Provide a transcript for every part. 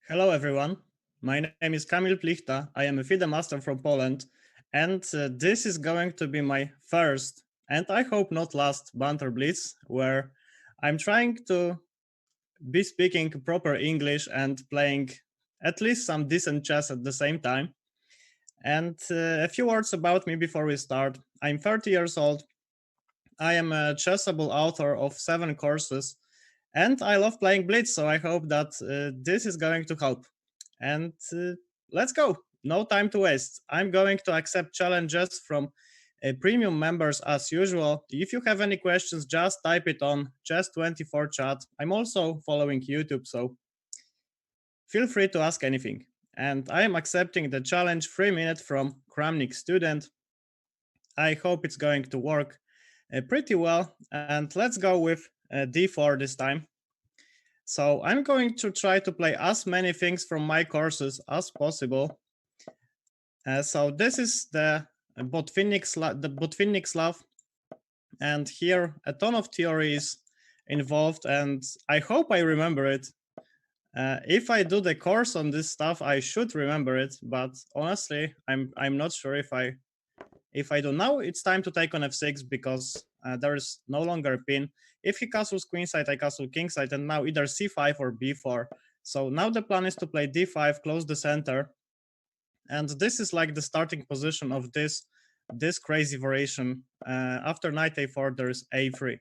Hello everyone, my name is Kamil Plichta. I am a FIDE master from Poland, and this is going to be my first, and I hope not last, Banter Blitz, where I'm trying to be speaking proper English and playing at least some decent chess at the same time. And a few words about me before we start. I'm 30 years old. I am a Chessable author of 7 courses, and I love playing Blitz, so I hope that this is going to help. And let's go. No time to waste. I'm going to accept challenges from premium members as usual. If you have any questions, just type it on Chess24 chat. I'm also following YouTube, so feel free to ask anything. And I am accepting the challenge 3 minutes from Kramnik Student. I hope it's going to work pretty well. And let's go with D4 this time. So I'm going to try to play as many things from my courses as possible. So this is the Botvinnik Slav, and here a ton of theory is involved, and I hope I remember it. If I do the course on this stuff, I should remember it, but honestly, I'm not sure if I do. Now it's time to take on f6 because there is no longer a pin. If he castles queenside, I castle kingside, and now either c5 or b4. So now the plan is to play d5, close the center, and this is like the starting position of this crazy variation. After knight a4, there is a3,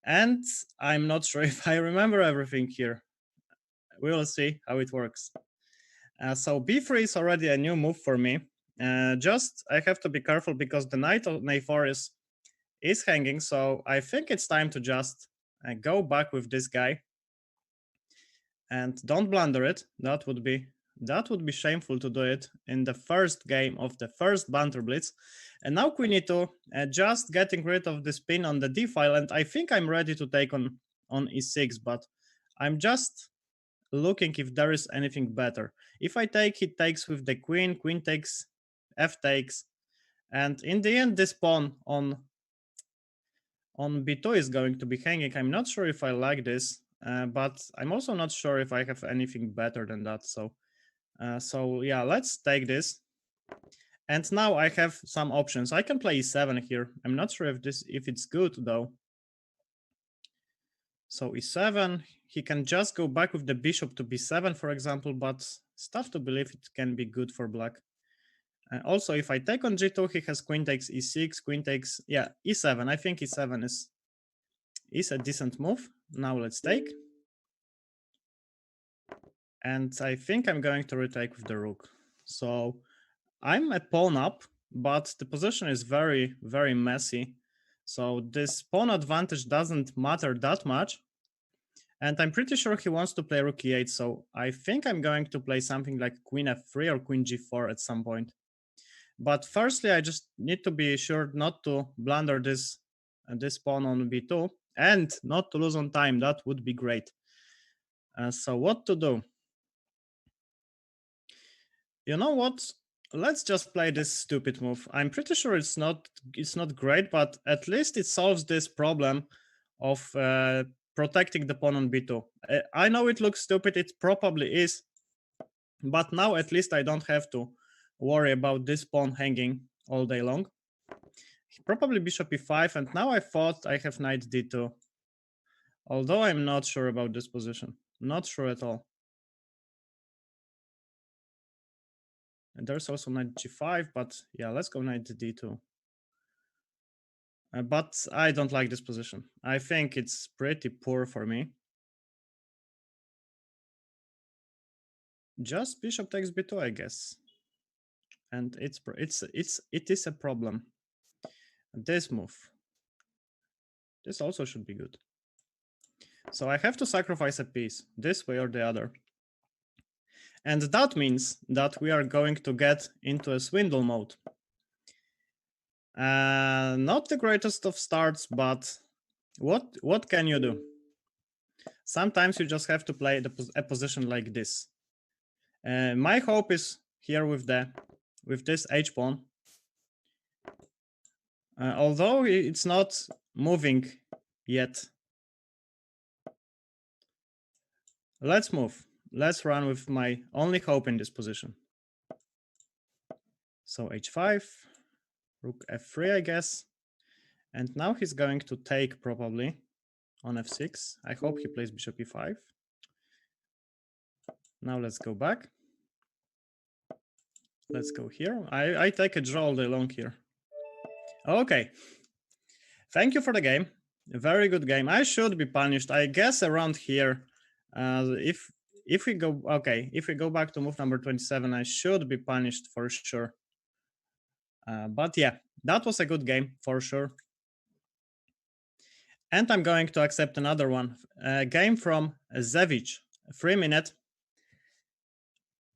and I'm not sure if I remember everything here. We will see how it works. So b3 is already a new move for me. Just I have to be careful because the knight on a4 is hanging, so I think it's time to just go back with this guy and don't blunder it. That would be shameful to do it in the first game of the first Banter Blitz. And now queen e2, just getting rid of this pin on the d file, and I think I'm ready to take on e6, but I'm just looking if there is anything better. If I take, he takes with the queen, queen takes, f takes, and in the end this pawn on b2 is going to be hanging. I'm not sure if I like this, but I'm also not sure if I have anything better than that. So yeah, let's take this. And now I have some options. I can play e7 here. I'm not sure if it's good though. So e7, he can just go back with the bishop to b7, for example, but it's tough to believe it can be good for black. Also, if I take on g2, he has queen takes e6, queen takes, yeah, e7. I think e7 is a decent move. Now let's take. And I think I'm going to retake with the rook. So I'm a pawn up, but the position is very, very messy. So this pawn advantage doesn't matter that much. And I'm pretty sure he wants to play rook e8, so I think I'm going to play something like queen f3 or queen g4 at some point. But firstly, I just need to be sure not to blunder this pawn on b2 and not to lose on time. That would be great. So what to do? You know what? Let's just play this stupid move. I'm pretty sure it's not great, but at least it solves this problem of protecting the pawn on b2. I know it looks stupid, it probably is, but now at least I don't have to worry about this pawn hanging all day long. Probably bishop e5, and now I thought I have knight d2. Although I'm not sure about this position. Not sure at all. And there's also knight g5, but yeah, let's go knight d2. But I don't like this position. I think it's pretty poor for me. Just bishop takes b2, I guess. And it is a problem. This move. This also should be good. So I have to sacrifice a piece, this way or the other. And that means that we are going to get into a swindle mode. Not the greatest of starts, but what can you do? Sometimes you just have to play a position like this. My hope is here with this h pawn. Although it's not moving yet. Let's move. Let's run with my only hope in this position. So h5, rook f3, I guess. And now he's going to take probably on f6. I hope he plays bishop e5. Now let's go back. Let's go here. I take a draw all day long here. Okay. Thank you for the game. A very good game. I should be punished, I guess, around here. If we go back to move number 27, I should be punished for sure. But yeah, that was a good game for sure. And I'm going to accept another one. A game from Zevich, 3 minute.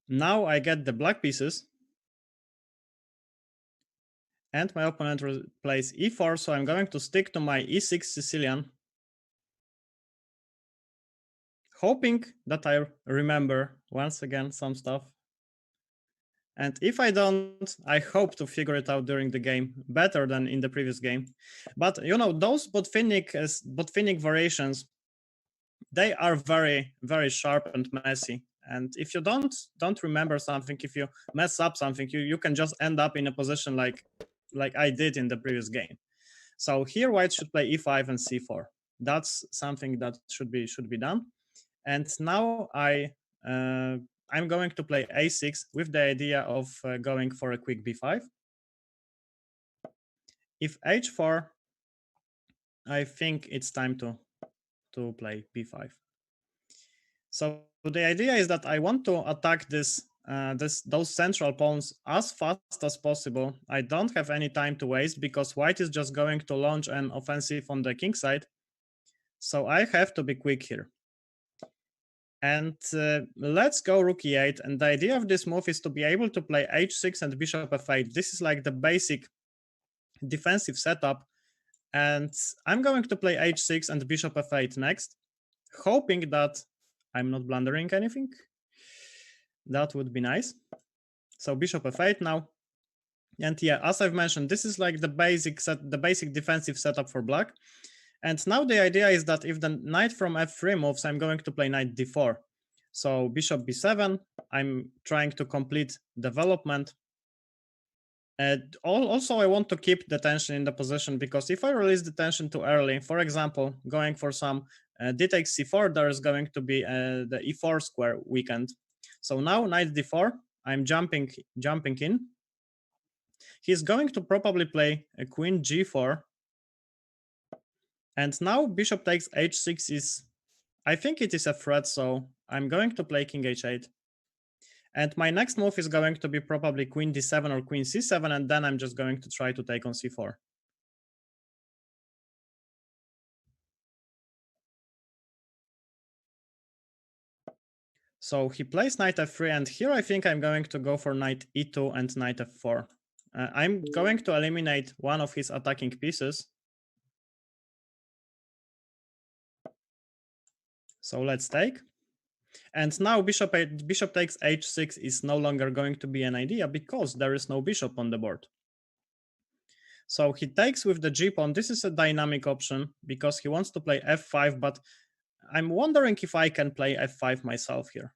Now I get the black pieces. And my opponent plays e4, so I'm going to stick to my e6 Sicilian. Hoping that I remember once again some stuff. And if I don't, I hope to figure it out during the game better than in the previous game. But you know, those botfinic variations, they are very, very sharp and messy. And if you don't remember something, if you mess up something, you can just end up in a position like I did in the previous game. So here white should play e5 and c4. That's something that should be done. And now I'm going to play a6 with the idea of going for a quick b5. If h4, I think it's time to play b5. So the idea is that I want to attack those central pawns as fast as possible. I don't have any time to waste because white is just going to launch an offensive on the king side. So I have to be quick here. And let's go rook e8. And the idea of this move is to be able to play h6 and bishop f8. This is like the basic defensive setup. And I'm going to play h6 and bishop f8 next, hoping that I'm not blundering anything. That would be nice. So bishop f8 now. And yeah, as I've mentioned, this is like the basic defensive setup for black. And now the idea is that if the knight from f3 moves, I'm going to play knight d4. So bishop b7, I'm trying to complete development. And also, I want to keep the tension in the position, because if I release the tension too early, for example, going for some d takes c4, there is going to be the e4 square weakened. So now knight d4, I'm jumping in. He's going to probably play a queen g4. And now bishop takes h6 is, I think it is a threat, so I'm going to play king h8. And my next move is going to be probably queen d7 or queen c7, and then I'm just going to try to take on c4. So he plays knight f3, and here I think I'm going to go for knight e2 and knight f4. I'm going to eliminate one of his attacking pieces. So let's take. And now bishop takes h6 is no longer going to be an idea because there is no bishop on the board. So he takes with the g-pawn. This is a dynamic option because he wants to play f5, but I'm wondering if I can play f5 myself here.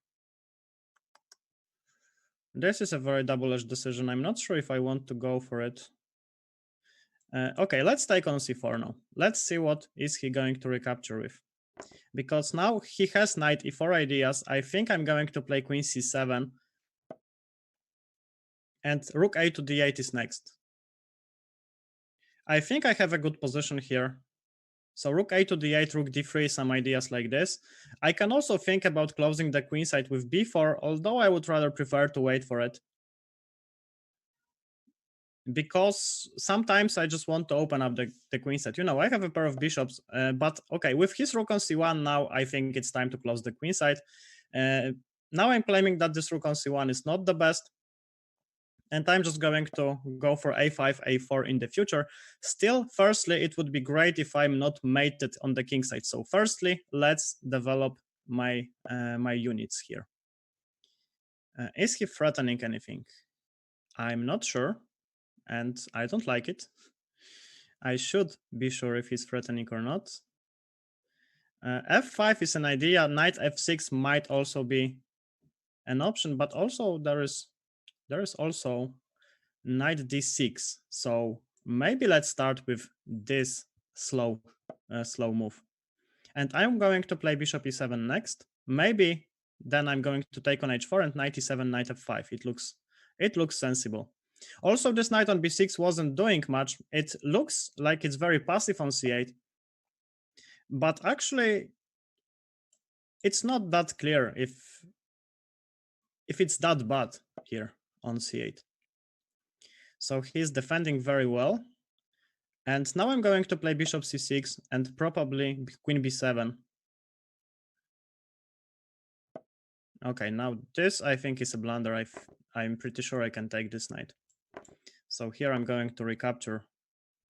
This is a very double-edged decision. I'm not sure if I want to go for it. Okay, let's take on c4 now. Let's see what is he going to recapture with. Because now he has knight e4 ideas. I think I'm going to play queen c7. And rook a to d8 is next. I think I have a good position here. So rook a to d8, rook d3, some ideas like this. I can also think about closing the queen side with b4, although I would rather prefer to wait for it. Because sometimes I just want to open up the queen side. You know, I have a pair of bishops, but okay, with his rook on c1 now, I think it's time to close the queen side. Now I'm claiming that this rook on c1 is not the best. And I'm just going to go for a5, a4 in the future. Still, firstly, it would be great if I'm not mated on the king side. So firstly, let's develop my my units here. Is he threatening anything? I'm not sure, and I don't like it. I should be sure if he's threatening or not. f5 is an idea. Knight f6 might also be an option, but also there is also knight d6. So maybe let's start with this slow move. And I'm going to play bishop e7 next. Maybe then I'm going to take on h4 and knight e7, knight f5. It looks sensible. Also, this knight on b6 wasn't doing much. It looks like it's very passive on c8. But actually, it's not that clear if it's that bad here on c8. So he's defending very well. And now I'm going to play bishop c6 and probably queen b7. Okay, now this I think is a blunder. I'm pretty sure I can take this knight. So here I'm going to recapture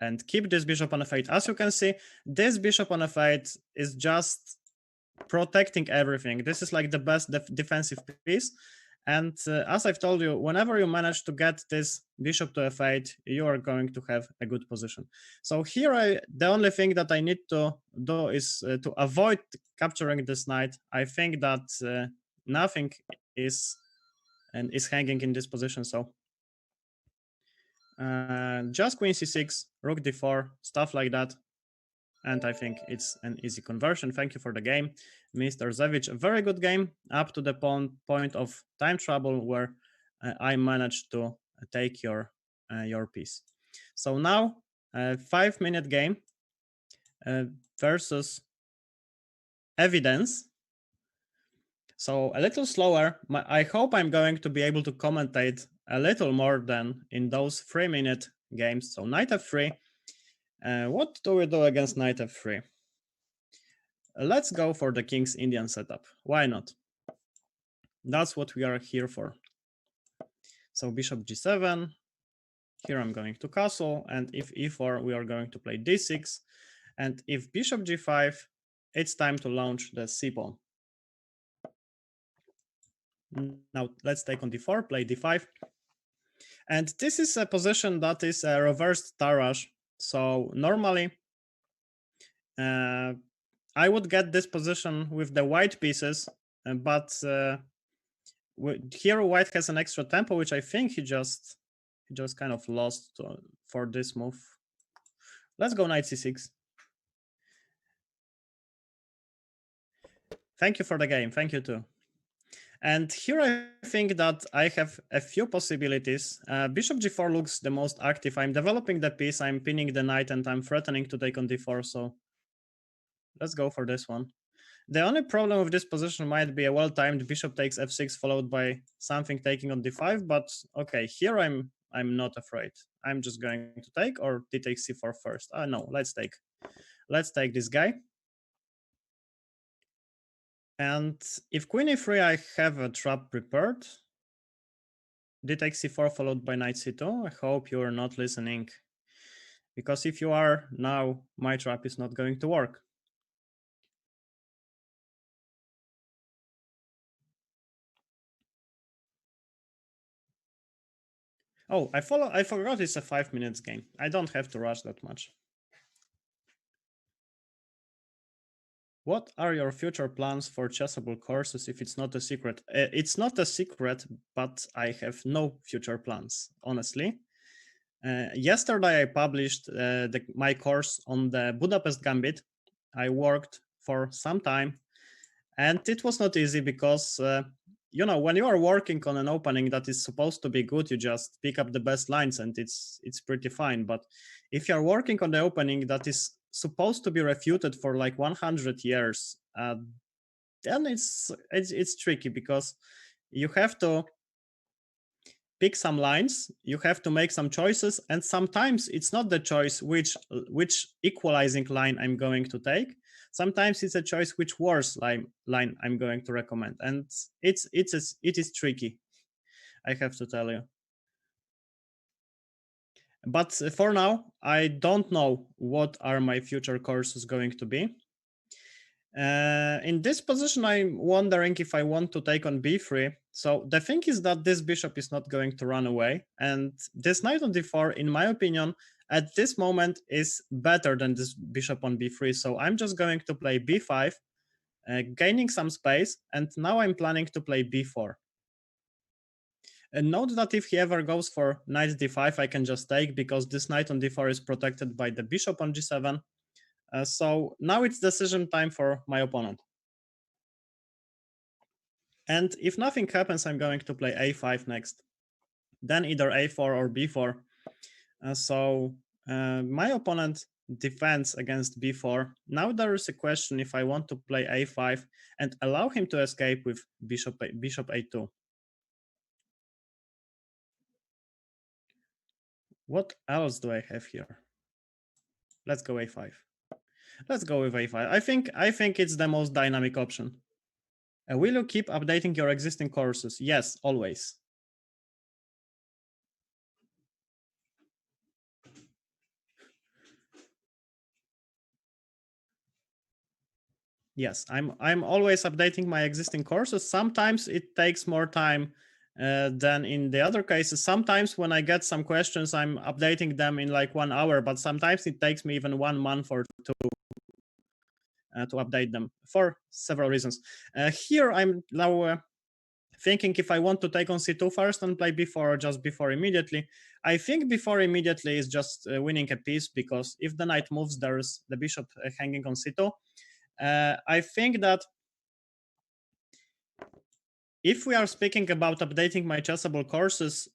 and keep this bishop on f8. As you can see, this bishop on f8 is just protecting everything. This is like the best defensive piece. And as I've told you, whenever you manage to get this bishop to f8, you are going to have a good position. So here, the only thing that I need to do is to avoid capturing this knight. I think that nothing is hanging in this position. So just queen c6, rook d4, stuff like that. And I think it's an easy conversion. Thank you for the game, Mr. Zevich. A very good game up to the point of time trouble where I managed to take your piece. So now, 5-minute game versus evidence. So a little slower. I hope I'm going to be able to commentate a little more than in those 3-minute games. So knight f3. What do we do against knight f3? Let's go for the King's Indian setup. Why not? That's what we are here for. So bishop g7. Here I'm going to castle. And if e4, we are going to play d6. And if bishop g5, it's time to launch the c pawn. Now let's take on d4, play d5. And this is a position that is a reversed Tarrasch. So normally, I would get this position with the white pieces, but here white has an extra tempo, which I think he just kind of lost for this move. Let's go knight c6. Thank you for the game. Thank you too. And here I think that I have a few possibilities. Bishop g4 looks the most active. I'm developing the piece, I'm pinning the knight, and I'm threatening to take on d4, so let's go for this one. The only problem with this position might be a well-timed bishop takes f6 followed by something taking on d5, but okay, here I'm not afraid. I'm just going to take, or d takes c4 first. No, let's take. Let's take this guy. And if queen e3, I have a trap prepared. D takes c4 followed by knight c2. I hope you are not listening, because if you are, now my trap is not going to work. Oh, I forgot it's a 5 minutes game. I don't have to rush that much. What are your future plans for Chessable courses if it's not a secret? It's not a secret, but I have no future plans, honestly. Yesterday, I published my course on the Budapest Gambit. I worked for some time, and it was not easy because, when you are working on an opening that is supposed to be good, you just pick up the best lines and it's pretty fine. But if you're working on the opening that is supposed to be refuted for like 100 years, then it's tricky, because you have to pick some lines, you have to make some choices, and sometimes it's not the choice which equalizing line I'm going to take. Sometimes it's a choice which worse line I'm going to recommend, and it is tricky, I have to tell you. But for now, I don't know what are my future courses going to be. In this position, I'm wondering if I want to take on b3. So the thing is that this bishop is not going to run away. And this knight on d4, in my opinion, at this moment is better than this bishop on b3. So I'm just going to play b5, gaining some space. And now I'm planning to play b4. And note that if he ever goes for knight d5, I can just take, because this knight on d4 is protected by the bishop on g7. So now it's decision time for my opponent. And if nothing happens, I'm going to play a5 next. Then either a4 or b4. My opponent defends against b4. Now there is a question if I want to play a5 and allow him to escape with bishop a2. What else do I have here? Let's go a5. Let's go with a5. I think it's the most dynamic option. Will you keep updating your existing courses? Yes, always. Yes, I'm always updating my existing courses. Sometimes it takes more time than in the other cases. Sometimes when I get some questions, I'm updating them in like 1 hour, but sometimes it takes me even 1 month or two to update them for several reasons. Here I'm now thinking if I want to take on c2 first and play b4 or just b4 immediately. I think b4 immediately is just winning a piece, because if the knight moves, there's the bishop hanging on c2. I think that if we are speaking about updating my Chessable courses,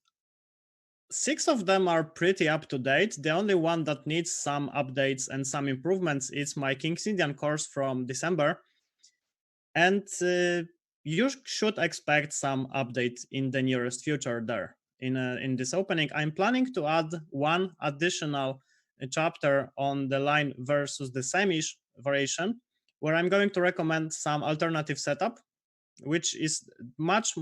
6 of them are pretty up to date. The only one that needs some updates and some improvements is my King's Indian course from December. And you should expect some update in the nearest future there. In this opening, I'm planning to add one additional chapter on the line versus the Samish variation, where I'm going to recommend some alternative setup, which is much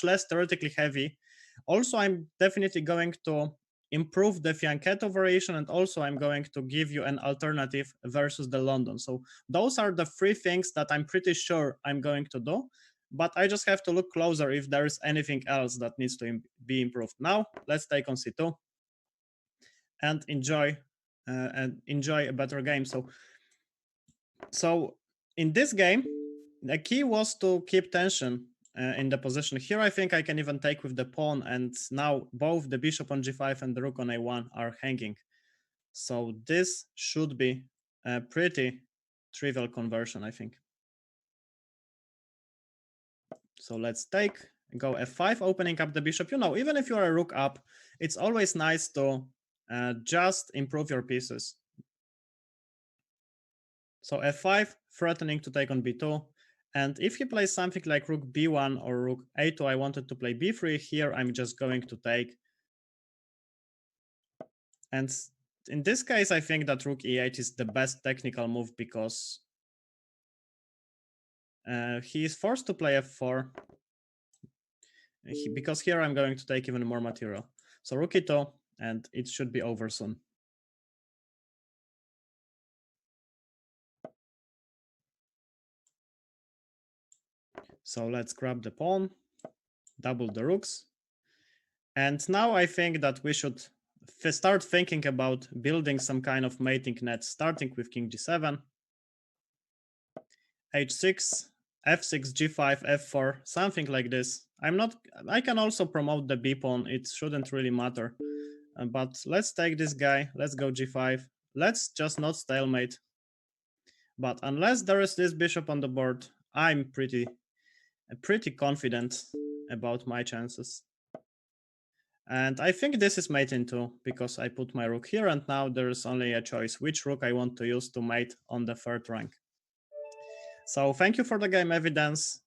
less theoretically heavy. Also, I'm definitely going to improve the fianchetto variation, and also I'm going to give you an alternative versus the London. So those are the 3 things that I'm pretty sure I'm going to do, but I just have to look closer if there is anything else that needs to be improved. Now let's take on c2 and enjoy a better game. So in this game, the key was to keep tension in the position. Here I think I can even take with the pawn, and now both the bishop on g5 and the rook on a1 are hanging. So this should be a pretty trivial conversion, I think. So let's go f5, opening up the bishop. You know, even if you're a rook up, it's always nice to just improve your pieces. So f5, threatening to take on b2. And if he plays something like rook b1 or rook a2, I wanted to play b3. Here I'm just going to take. And in this case, I think that rook e8 is the best technical move, because he is forced to play f4. Because here I'm going to take even more material. So rook e2, and it should be over soon. So let's grab the pawn, double the rooks. And now I think that we should start thinking about building some kind of mating net, starting with king g7, h6, f6, g5, f4, something like this. I can also promote the b pawn, it shouldn't really matter. But let's take this guy, let's go g5. Let's just not stalemate. But unless there is this bishop on the board, I'm pretty confident about my chances. And I think this is mate in 2, because I put my rook here, and now there's only a choice which rook I want to use to mate on the 3rd rank. So thank you for the game evidence.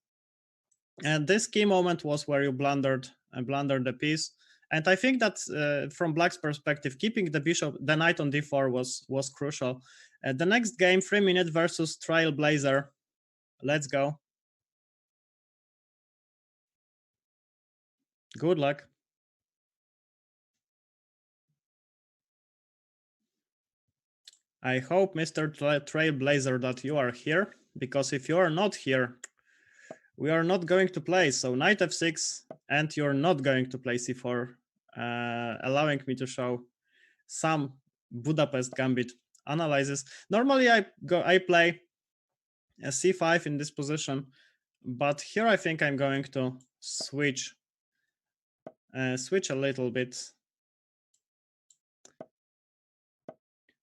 And this key moment was where you blundered the piece. And I think that from Black's perspective, keeping the knight on d4 was crucial. The next game, 3-minute versus Trailblazer. Let's go. Good luck. I hope, Mr. Trailblazer, that you are here, because if you are not here, we are not going to play. So knight f6, and you're not going to play c4, allowing me to show some Budapest Gambit analysis. Normally I play a c5 in this position, but here I think I'm going to switch a little bit.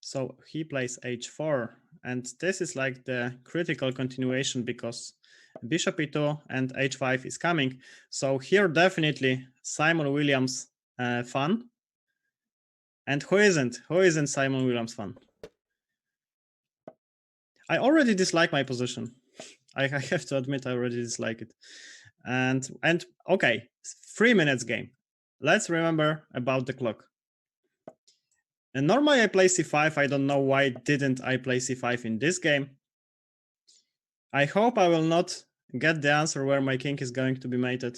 So he plays h4, and this is like the critical continuation, because bishop e2 and h5 is coming. So here definitely Simon Williams fun. And who isn't? Who isn't Simon Williams fun? I already dislike my position. I have to admit I already dislike it. And okay, 3 minutes game. Let's remember about the clock. And normally I play c5. I don't know why didn't I play c5 in this game. I hope I will not get the answer where my king is going to be mated.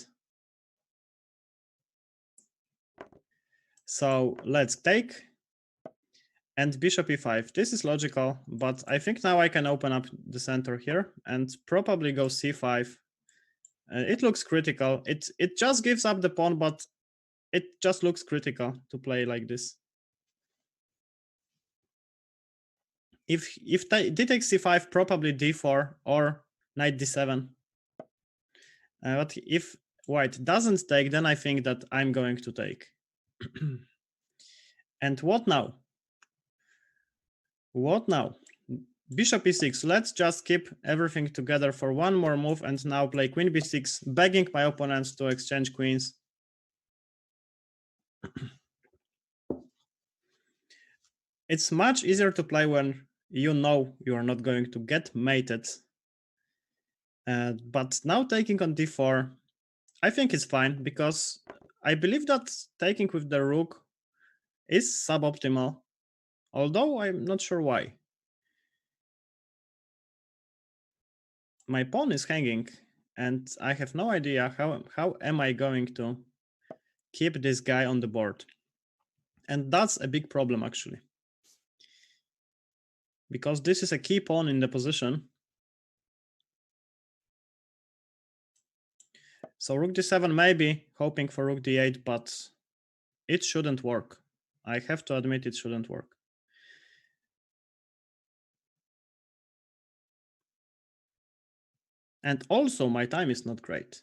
So let's take. And bishop e5. This is logical, but I think now I can open up the center here and probably go c5 It looks critical. It just gives up the pawn, but it just looks critical to play like this. If d takes c5, probably d4 or knight d7. But if white doesn't take, then I think that I'm going to take. And what now? What now? Bishop e6. Let's just keep everything together for one more move and now play queen b6, begging my opponents to exchange queens. It's much easier to play when you know you are not going to get mated. But now taking on d4, I think it's fine because I believe that taking with the rook is suboptimal, although I'm not sure why. My pawn is hanging and I have no idea how am I going to keep this guy on the board. And that's a big problem actually, because this is a key pawn in the position. So rook d7 maybe, hoping for rook d8, but it shouldn't work. I have to admit it shouldn't work. And also my time is not great.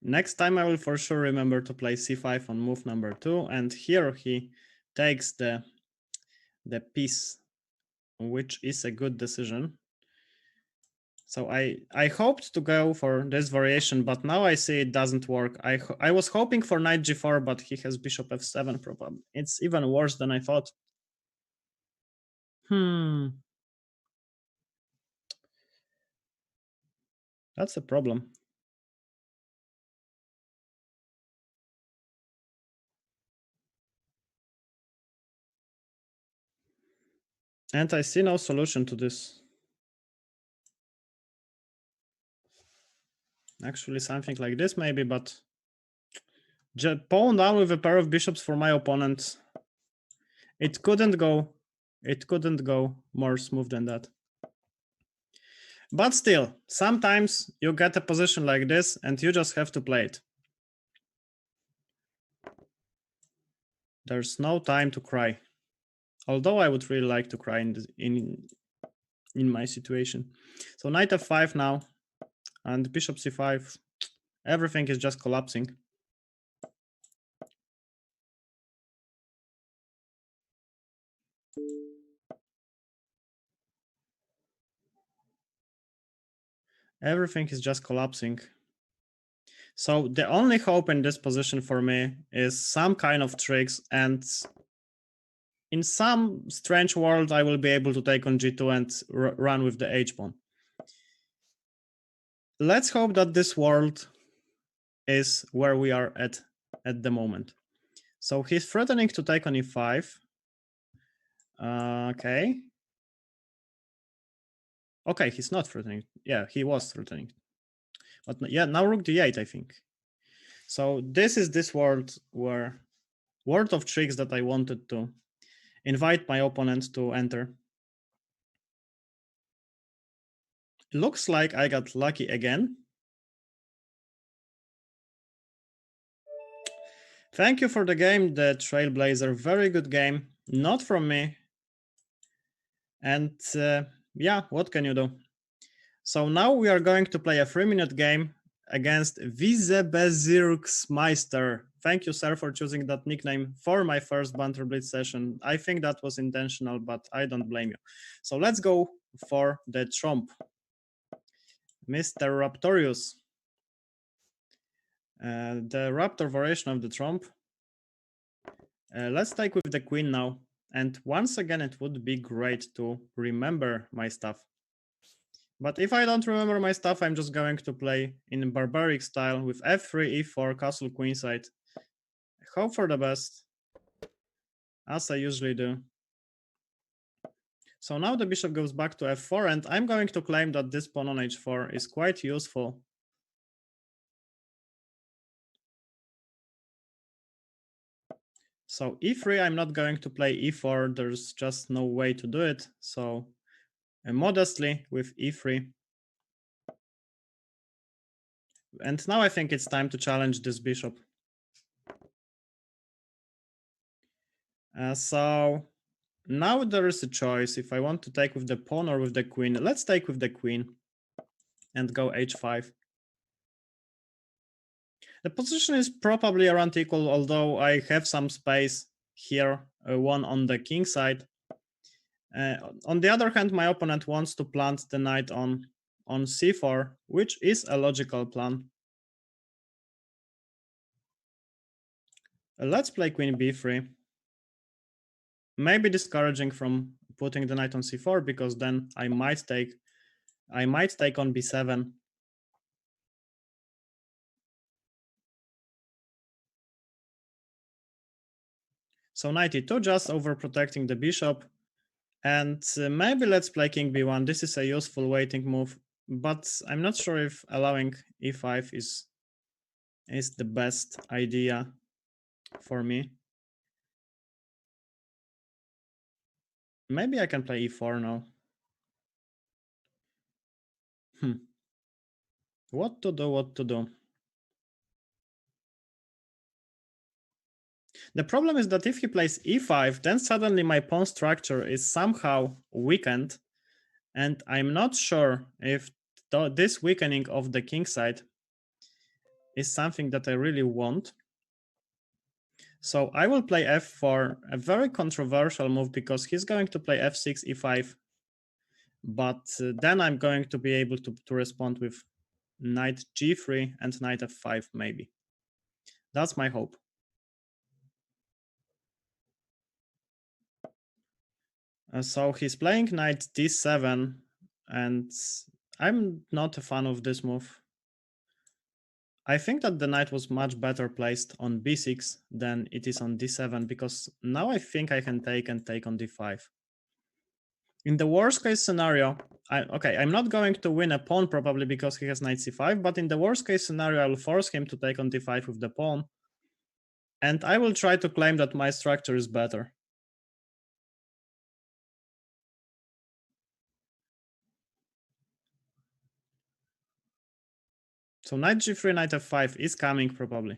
Next time I will for sure remember to play c5 on move number 2, and here he takes the piece, which is a good decision. So I hoped to go for this variation, but now I see it doesn't work. I was hoping for knight g4, but he has bishop f7 probably. It's even worse than I thought. That's a problem. And I see no solution to this. Actually, something like this maybe, but pawn down with a pair of bishops for my opponent. It couldn't go more smooth than that. But still, sometimes you get a position like this and you just have to play it. There's no time to cry. Although I would really like to cry in my situation. So knight f5 now, and bishop c5. Everything is just collapsing. Everything is just collapsing. So the only hope in this position for me is some kind of tricks, and in some strange world, I will be able to take on g2 and run with the h-pawn. Let's hope that this world is where we are at the moment. So he's threatening to take on e5. Okay. Okay, he's not threatening. Yeah, he was threatening. But yeah, now rook d8, I think. So this is this world of tricks that I wanted to invite my opponent to enter. Looks like I got lucky again. Thank you for the game, the Trailblazer. Very good game. Not from me. And yeah, what can you do? So now we are going to play a 3-minute game against Vizebezirksmeister. Thank you, sir, for choosing that nickname for my first Banter Blitz session. I think that was intentional, but I don't blame you. So let's go for the trump. Mr. Raptorius. The Raptor variation of the trump. Let's take with the queen now. And once again, it would be great to remember my stuff. But if I don't remember my stuff, I'm just going to play in barbaric style with f3, e4, castle queenside. Hope for the best, as I usually do. So now the bishop goes back to f4, and I'm going to claim that this pawn on h4 is quite useful. So e3, I'm not going to play e4. There's just no way to do it. So modestly with e3. And now I think it's time to challenge this bishop. So now there is a choice if I want to take with the pawn or with the queen. Let's take with the queen and go h5. The position is probably around equal, although I have some space here, one on the king side. On the other hand, my opponent wants to plant the knight on c4, which is a logical plan. Let's play queen b3. Maybe discouraging from putting the knight on c4 because then I might take on b7. So knight e2, just overprotecting the bishop. And maybe let's play king b1. This is a useful waiting move, but I'm not sure if allowing e5 is the best idea for me. Maybe I can play e4 now. What to do? The problem is that if he plays e5, then suddenly my pawn structure is somehow weakened, and I'm not sure if this weakening of the king side is something that I really want. So I will play f4, a very controversial move because he's going to play f6, e5, but then I'm going to be able to respond with knight g3 and knight f5 maybe. That's my hope. So he's playing knight d7, and I'm not a fan of this move. I think that the knight was much better placed on b6 than it is on d7, because now I think I can take on d5. In the worst case scenario, I'm not going to win a pawn probably because he has knight c5, but in the worst case scenario, I will force him to take on d5 with the pawn, and I will try to claim that my structure is better. So knight g3, knight f5 is coming probably.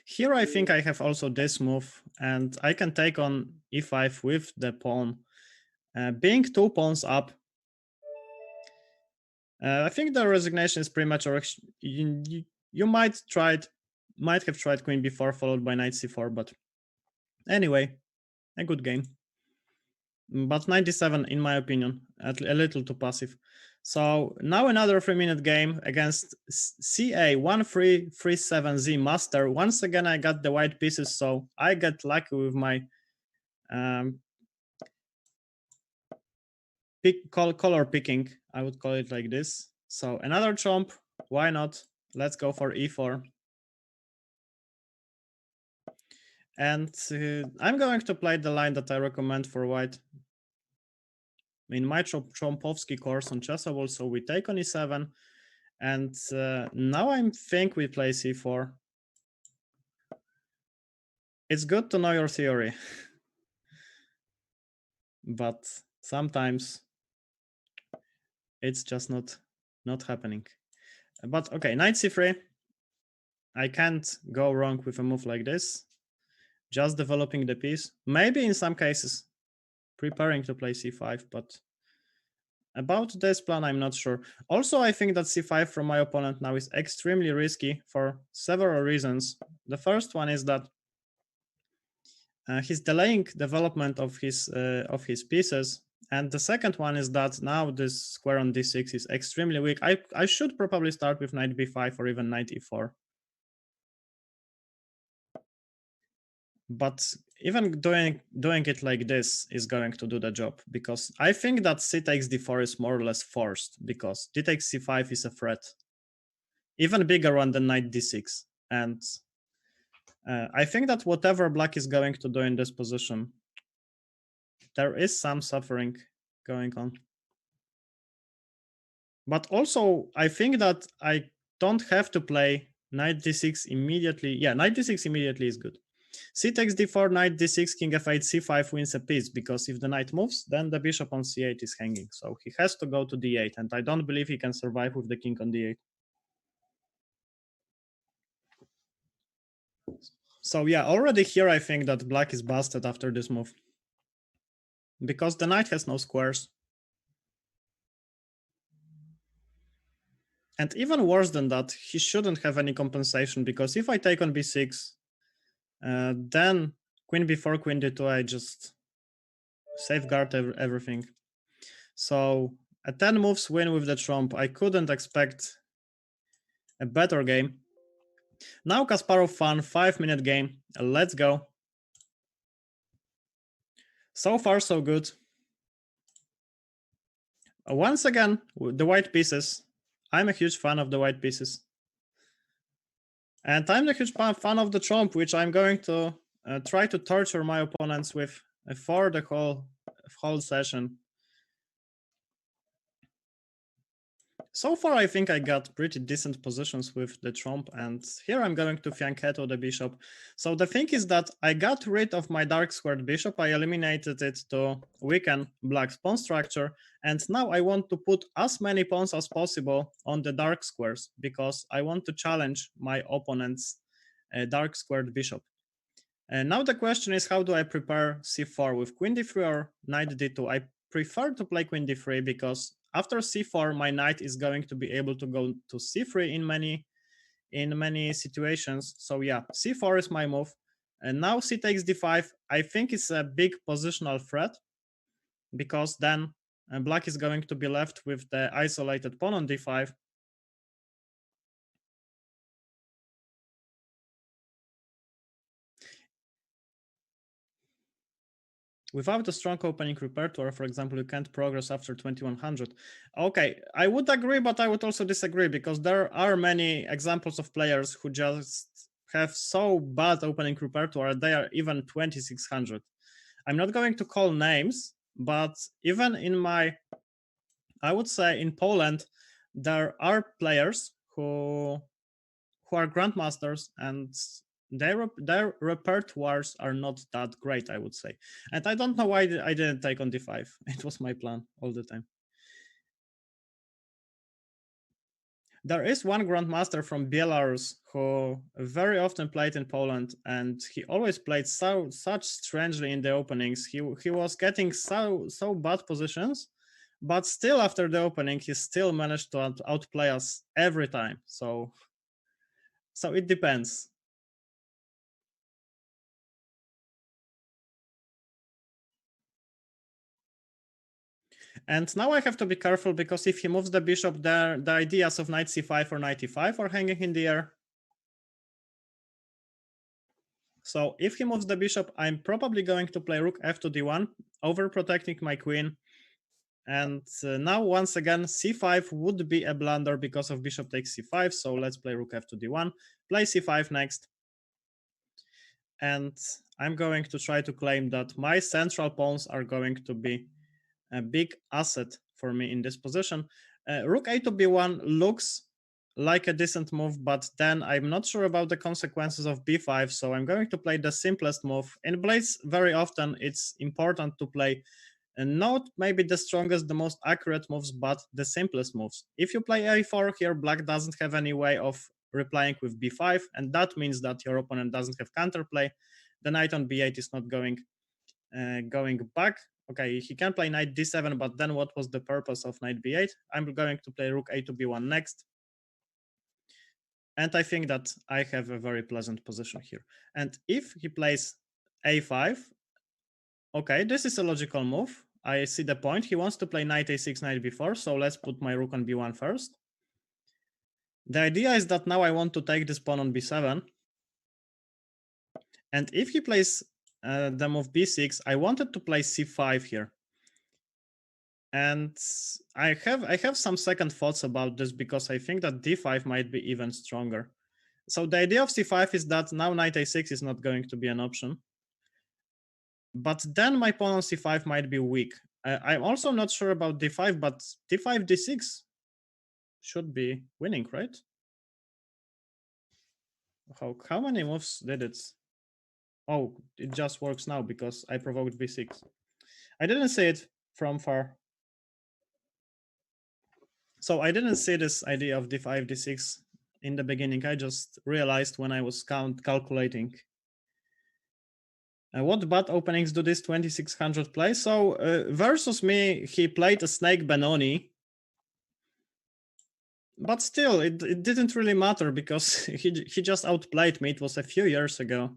Here I think I have also this move, and I can take on e5 with the pawn. Being 2 pawns up, I think the resignation is premature. You might have tried queen b4 followed by knight c4, but anyway, a good game. But knight d7, in my opinion, a little too passive. So now another 3-minute game against CA 1337Z Master. Once again, I got the white pieces, so I get lucky with my color picking. I would call it like this. So another chomp, why not? Let's go for e4. And I'm going to play the line that I recommend for white in my Chompovsky course on Chessable. So we take on e7, and now I think we play c4. It's good to know your theory, but sometimes it's just not happening. But okay, knight c3. I can't go wrong with a move like this. Just developing the piece. Maybe in some cases preparing to play c5, but about this plan, I'm not sure. Also, I think that c5 from my opponent now is extremely risky for several reasons. The first one is that he's delaying development of his pieces, and the second one is that now this square on d6 is extremely weak. I should probably start with knight b5 or even knight e4. But even doing it like this is going to do the job, because I think that c takes d4 is more or less forced, because d takes c5 is a threat, even bigger one than knight d6. And I think that whatever black is going to do in this position, there is some suffering going on. But also, I think that I don't have to play knight d6 immediately. Yeah, knight d6 immediately is good. C takes d4, knight d6, king f8, c5 wins a piece, because if the knight moves, then the bishop on c8 is hanging. So he has to go to d8, and I don't believe he can survive with the king on d8. So yeah, already here I think that black is busted after this move, because the knight has no squares. And even worse than that, he shouldn't have any compensation, because if I take on b6, then queen b4, queen d2, I just safeguard everything. So a 10 moves win with the trump. I couldn't expect a better game. Now Kasparovfan, 5-minute game. Let's go. So far, so good. Once again, the white pieces. I'm a huge fan of the white pieces. And I'm a huge fan of the trump, which I'm going to try to torture my opponents with for the whole session. So far, I think I got pretty decent positions with the trump, and here I'm going to fianchetto the bishop. So the thing is that I got rid of my dark squared bishop. I eliminated it to weaken black's pawn structure, and now I want to put as many pawns as possible on the dark squares, because I want to challenge my opponent's dark squared bishop. And now the question is, how do I prepare c4 with queen d3 or knight d2? I prefer to play queen d3 because after c4, my knight is going to be able to go to c3 in many situations. So yeah, c4 is my move. And now c takes d5. I think it's a big positional threat, because then black is going to be left with the isolated pawn on d5. Without a strong opening repertoire, for example, you can't progress after 2100. Okay, I would agree, but I would also disagree, because there are many examples of players who just have so bad opening repertoire, they are even 2600. I'm not going to call names, but even in I would say in Poland, there are players who are grandmasters, and their repertoires are not that great, I would say. And I don't know why I didn't take on d5. It was my plan all the time. There is one grandmaster from Belarus who very often played in Poland, and he always played such strangely in the openings. He was getting so bad positions, but still after the opening, he still managed to outplay us every time. So it depends. And now I have to be careful, because if he moves the bishop, the ideas of knight c5 or knight e5 are hanging in the air. So if he moves the bishop, I'm probably going to play rook f to d1, overprotecting my queen. And now, once again, c5 would be a blunder because of bishop takes c5. So let's play rook f to d1, play c5 next. And I'm going to try to claim that my central pawns are going to be a big asset for me in this position. Rook a to b1 looks like a decent move, but then I'm not sure about the consequences of b5, so I'm going to play the simplest move. In Blitz, very often it's important to play not maybe the strongest, the most accurate moves, but the simplest moves. If you play a4 here, black doesn't have any way of replying with b5, and that means that your opponent doesn't have counterplay. The knight on b8 is not going back. Okay, he can play knight d7, but then what was the purpose of knight b8? I'm going to play rook a to b1 next. And I think that I have a very pleasant position here. And if he plays a5, okay, this is a logical move. I see the point. He wants to play knight a6, knight b4, so let's put my rook on b1 first. The idea is that now I want to take this pawn on b7. And if he plays the move b6, I wanted to play c5 here. And I have some second thoughts about this, because I think that d5 might be even stronger. So the idea of c5 is that now knight a6 is not going to be an option. But then my pawn on c5 might be weak. I'm also not sure about d5, but d5, d6 should be winning, right? How many moves did it? Oh, it just works now because I provoked b6. I didn't see it from far. So I didn't see this idea of d5, d6 in the beginning. I just realized when I was calculating. What bad openings do this 2600 play? So versus me, he played a snake Benoni. But still, it didn't really matter because he just outplayed me. It was a few years ago.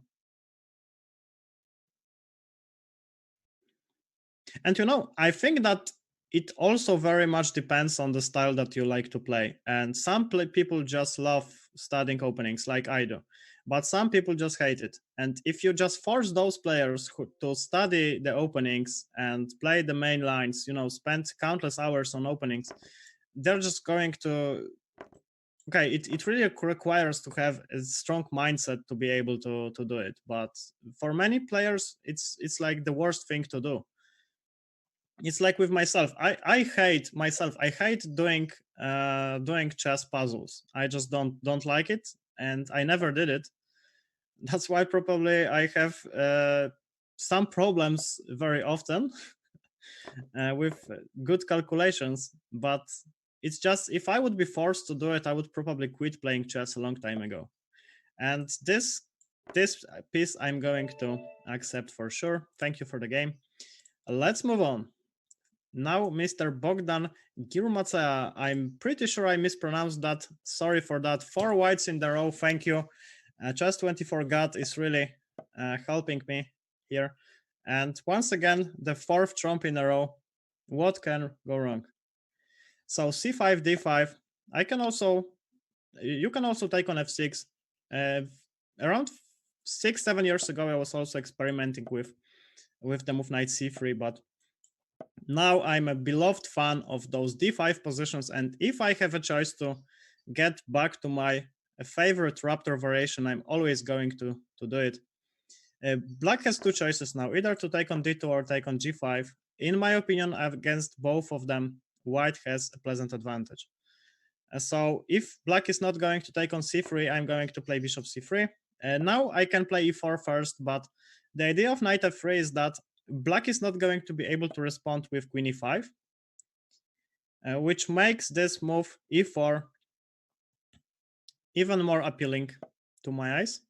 And I think that it also very much depends on the style that you like to play. And some people just love studying openings like I do. But some people just hate it. And if you just force those players to study the openings and play the main lines, spend countless hours on openings, they're just going to okay, it really requires to have a strong mindset to be able to do it. But for many players, it's like the worst thing to do. It's like with myself. I hate myself. I hate doing chess puzzles. I just don't like it, and I never did it. That's why probably I have some problems very often with good calculations. But it's just if I would be forced to do it, I would probably quit playing chess a long time ago. And this piece I'm going to accept for sure. Thank you for the game. Let's move on. Now, Mr. Bogdan Girmacea. I'm pretty sure I mispronounced that. Sorry for that. 4 whites in the row. Thank you. Chess24 God is really helping me here. And once again, the 4th trump in a row. What can go wrong? So c5, d5. You can also take on f6. Around 6-7 years ago, I was also experimenting with the move knight c3, but now I'm a beloved fan of those d5 positions, and if I have a choice to get back to my favorite raptor variation, I'm always going to do it. Black has 2 choices now, either to take on d2 or take on g5. In my opinion, against both of them, white has a pleasant advantage. So if black is not going to take on c3, I'm going to play bishop c3. Now I can play e4 first, but the idea of knight f3 is that black is not going to be able to respond with queen e5, which makes this move e4 even more appealing to my eyes.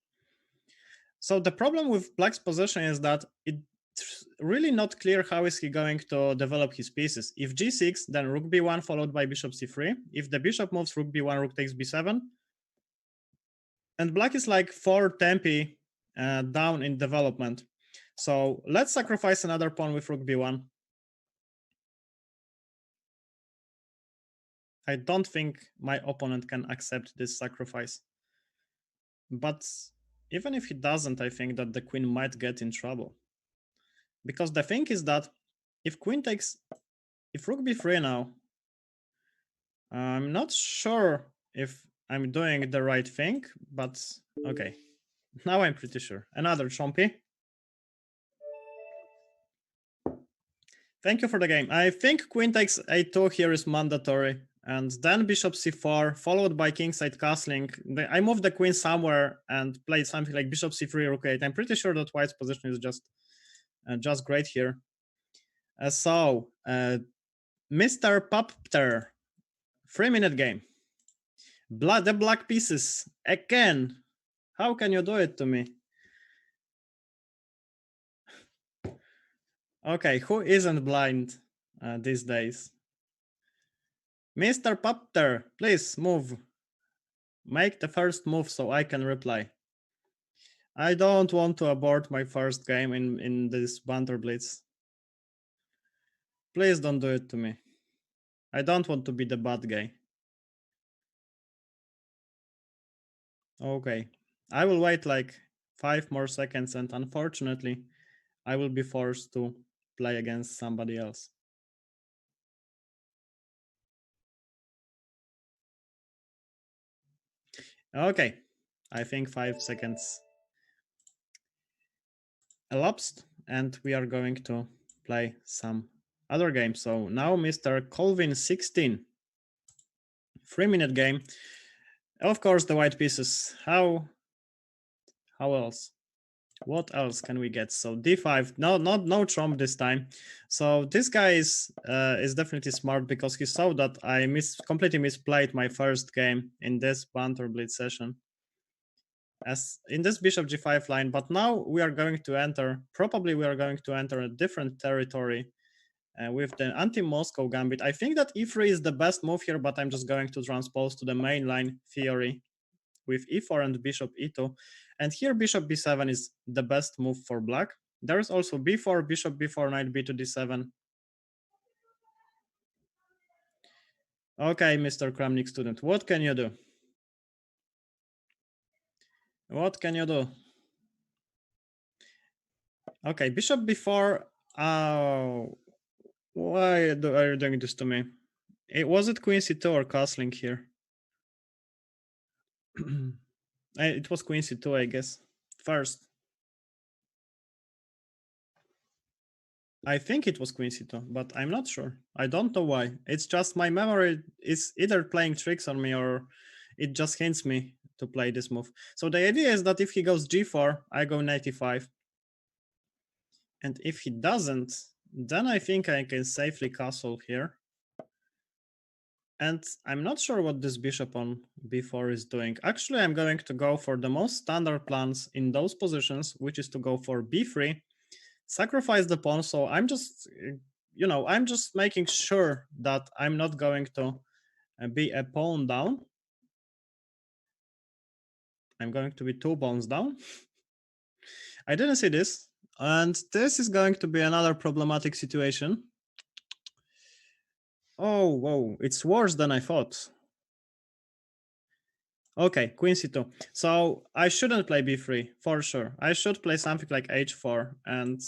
So the problem with black's position is that it's really not clear how is he going to develop his pieces. If g6, then rook b1 followed by bishop c3. If the bishop moves rook b1, rook takes b7. And black is like 4 tempi down in development. So let's sacrifice another pawn with rook b1. I don't think my opponent can accept this sacrifice. But even if he doesn't, I think that the queen might get in trouble. Because the thing is that if rook b3 now, I'm not sure if I'm doing the right thing, but okay. Now I'm pretty sure. Another chompy. Thank you for the game. I think queen takes a2 here is mandatory. And then bishop c4, followed by kingside castling. I moved the queen somewhere and played something like bishop c3, rook 8. I'm pretty sure that white's position is just great here. So, Mr. Popter, 3-minute game. The black pieces, again. How can you do it to me? Okay, who isn't blind these days? Mr. Popter, please move. Make the first move so I can reply. I don't want to abort my first game in this Banter Blitz. Please don't do it to me. I don't want to be the bad guy. Okay. I will wait like 5 more seconds, and unfortunately, I will be forced to play against somebody else. Okay. I think 5 seconds elapsed, and we are going to play some other games. So now Mr. Colvin 16. 3-minute game. Of course, the white pieces. How else? What else can we get? So d5, no trump this time. So this guy is definitely smart because he saw that I completely misplayed my first game in this Banter Blitz session. As in this bishop g5 line, but now we are going to enter, probably we are going to enter a different territory with the anti-Moscow gambit. I think that e3 is the best move here, but I'm just going to transpose to the mainline theory with e4 and bishop e2. And here bishop b7 is the best move for black. There's also b4, bishop b4, knight b2 d7. Okay, Mr. Kramnik Student, what can you do? What can you do? Okay, bishop b4. Oh, why are you doing this to me? Was it queen c2 or castling here? It was queen c2, I guess. First. I think it was queen c2, but I'm not sure. I don't know why. It's just my memory is either playing tricks on me or it just hints me to play this move. So the idea is that if he goes g4, I go knight e5. And if he doesn't, then I think I can safely castle here. And I'm not sure what this bishop on b4 is doing. Actually, I'm going to go for the most standard plans in those positions, which is to go for b3, sacrifice the pawn. So I'm just, I'm just making sure that I'm not going to be a pawn down. I'm going to be 2 pawns down. I didn't see this. And this is going to be another problematic situation. Oh, whoa, it's worse than I thought. Okay, queen c2. So I shouldn't play b3 for sure. I should play something like h4. And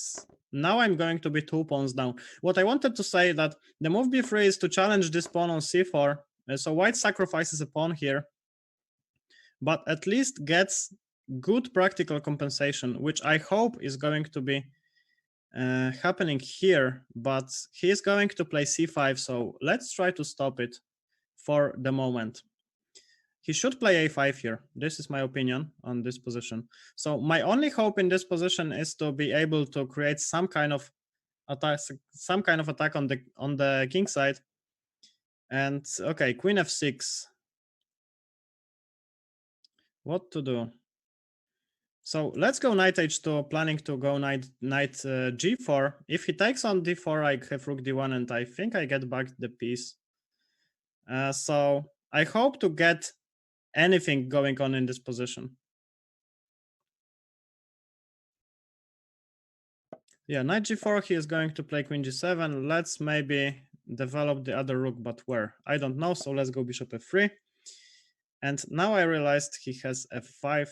now I'm going to be 2 pawns down. What I wanted to say that the move b3 is to challenge this pawn on c4. So white sacrifices a pawn here, but at least gets good practical compensation, which I hope is going to be happening here. But he is going to play c5. So let's try to stop it for the moment. He should play a5 here. This is my opinion on this position. So my only hope in this position is to be able to create some kind of attack, on the king side. And okay, queen f6. What to do? So let's go knight h2, planning to go knight g4. If he takes on d4, I have rook d1, and I think I get back the piece. So I hope to get anything going on in this position. Yeah, knight g4, he is going to play queen g7. Let's maybe develop the other rook, but where? I don't know, so let's go bishop f3. And now I realized he has f5.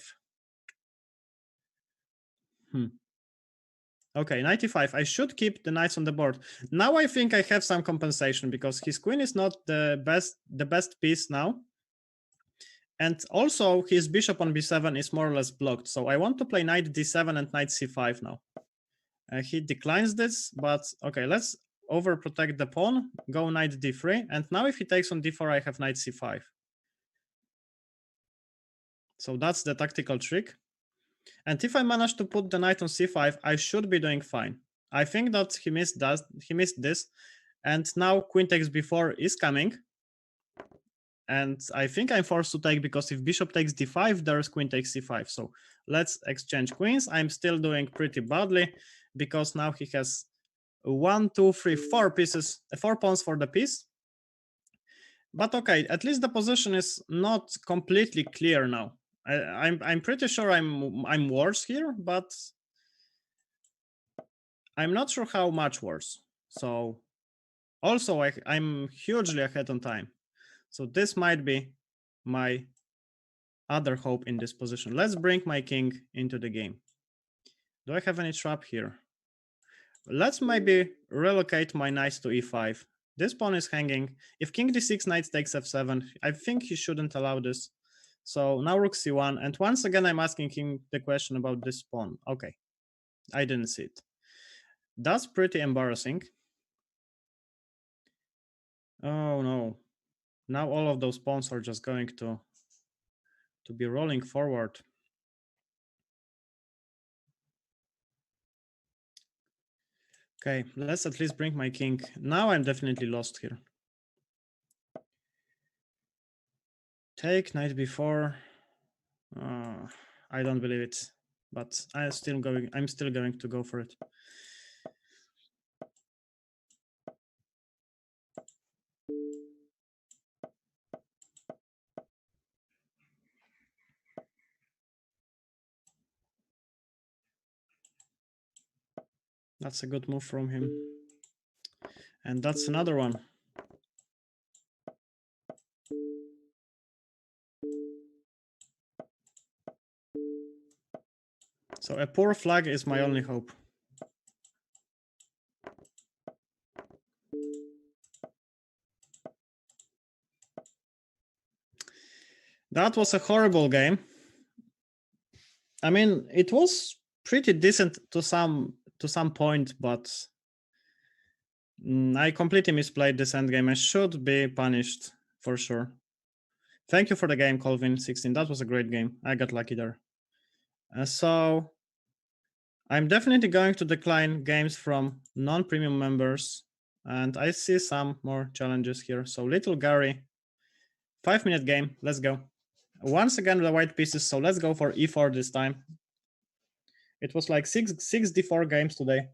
Okay, knight e5. I should keep the knights on the board. Now I think I have some compensation because his queen is not the best piece now. And also his bishop on b7 is more or less blocked. So I want to play knight d7 and knight c5 now. He declines this, but okay, let's overprotect the pawn, go knight d3, and now if he takes on d4, I have knight c5. So that's the tactical trick. And if I manage to put the knight on c5, I should be doing fine. I think that he missed this, and now queen takes b4 is coming. And I think I'm forced to take because if bishop takes d5, there's queen takes c5. So let's exchange queens. I'm still doing pretty badly because now he has 1, 2, 3, 4 pieces, 4 pawns for the piece. But okay, at least the position is not completely clear now. I'm pretty sure I'm worse here, but I'm not sure how much worse. So also I'm hugely ahead on time. So this might be my other hope in this position. Let's bring my king into the game. Do I have any trap here? Let's maybe relocate my knights to e5. This pawn is hanging. If king d6, knight takes f7, I think he shouldn't allow this. So now rook c1, and once again I'm asking him the question about this pawn. Okay, I didn't see it. That's pretty embarrassing. Oh no. Now all of those pawns are just going to be rolling forward. Okay, let's at least bring my king. Now I'm definitely lost here. Take knight b4. I don't believe it, but I'm still going to go for it. That's a good move from him. And that's another one. So a poor flag is my only hope. That was a horrible game. I mean, it was pretty decent to some point, but I completely misplayed this endgame. I should be punished for sure. Thank you for the game, Colvin16. That was a great game. I got lucky there. So I'm definitely going to decline games from non-premium members, and I see some more challenges here. So Little Gary, 5-minute game. Let's go. Once again, the white pieces. So let's go for e4 this time. It was like six d4 games today.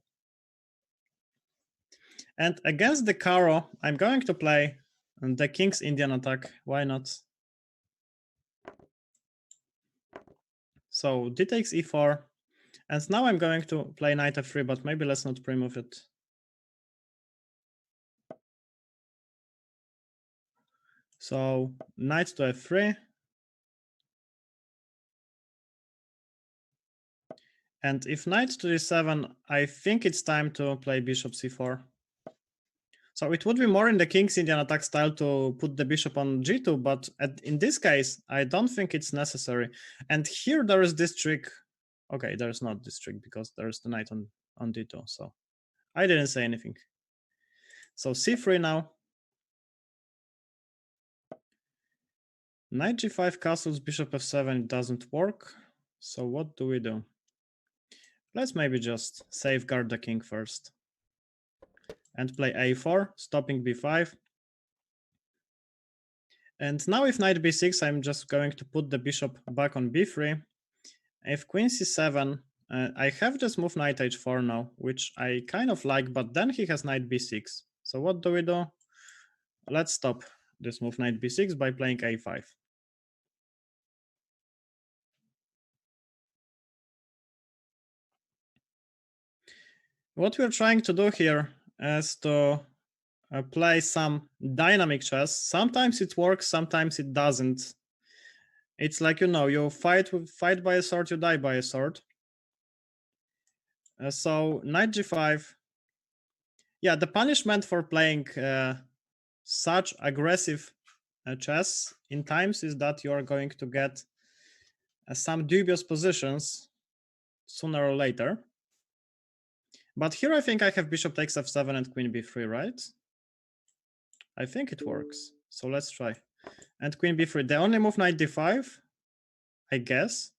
And against the Caro, I'm going to play the King's Indian attack. Why not? So d takes e4. And now I'm going to play knight f3, but maybe let's not pre-move it. So knight to f3. And if knight to d7, I think it's time to play bishop c4. So it would be more in the King's Indian attack style to put the bishop on g2, but in this case, I don't think it's necessary. And here there is this trick. Okay, there's not this trick because there's the knight on d2, so I didn't say anything. So c3 now. Knight g5 castles, bishop f7, it doesn't work. So what do we do? Let's maybe just safeguard the king first. And play a4, stopping b5. And now if knight b6, I'm just going to put the bishop back on b3. If queen c7, I have just moved knight h4 now, which I kind of like, but then he has knight b6. So what do we do? Let's stop this move knight b6 by playing a5. What we're trying to do here is to play some dynamic chess. Sometimes it works, sometimes it doesn't. It's like, you know, you fight by a sword, you die by a sword. So knight g5. Yeah, the punishment for playing such aggressive chess in times is that you are going to get some dubious positions sooner or later. But here I think I have bishop takes f7 and queen b3, right? I think it works. So let's try. And queen b3. The only move knight d5, I guess,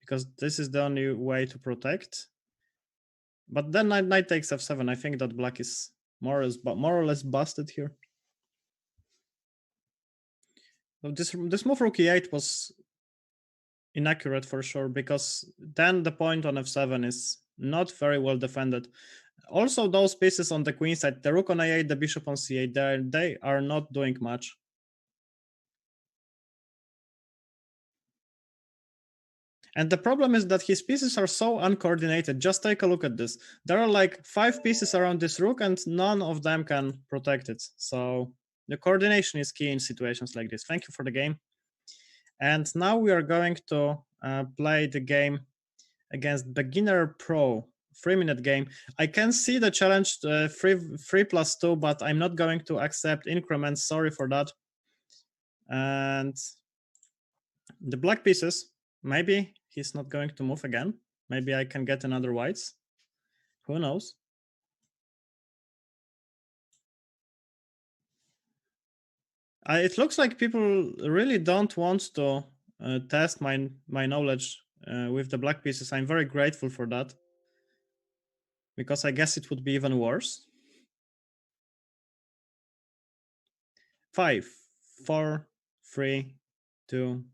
because this is the only way to protect. But then knight takes f7. I think that black is more or less busted here. So this move rook e8 was inaccurate for sure, because then the point on f7 is not very well defended. Also, those pieces on the queen side, the rook on a8, the bishop on c8, they are not doing much. And the problem is that his pieces are so uncoordinated. Just take a look at this. There are like 5 pieces around this rook and none of them can protect it. So the coordination is key in situations like this. Thank you for the game. And now we are going to play the game against beginner pro, 3-minute game. I can see the challenge 3+2, but I'm not going to accept increments. Sorry for that. And the black pieces, maybe he's not going to move again. Maybe I can get another whites. Who knows? It looks like people really don't want to test my knowledge with the black pieces. I'm very grateful for that. because I guess it would be even worse. 5, 4, 3, 2,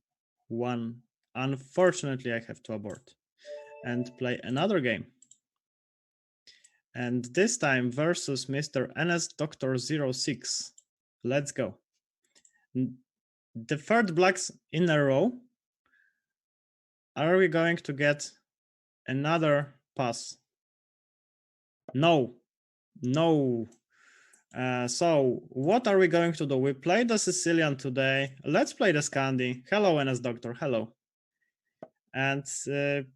1. Unfortunately, I have to abort and play another game. And this time versus Mr. NS Doctor 06. Let's go. The third blacks in a row. Are we going to get another pass? No. So what are we going to do? We played the Sicilian today. Let's play the Scandi. Hello, NS Doctor. Hello. And he's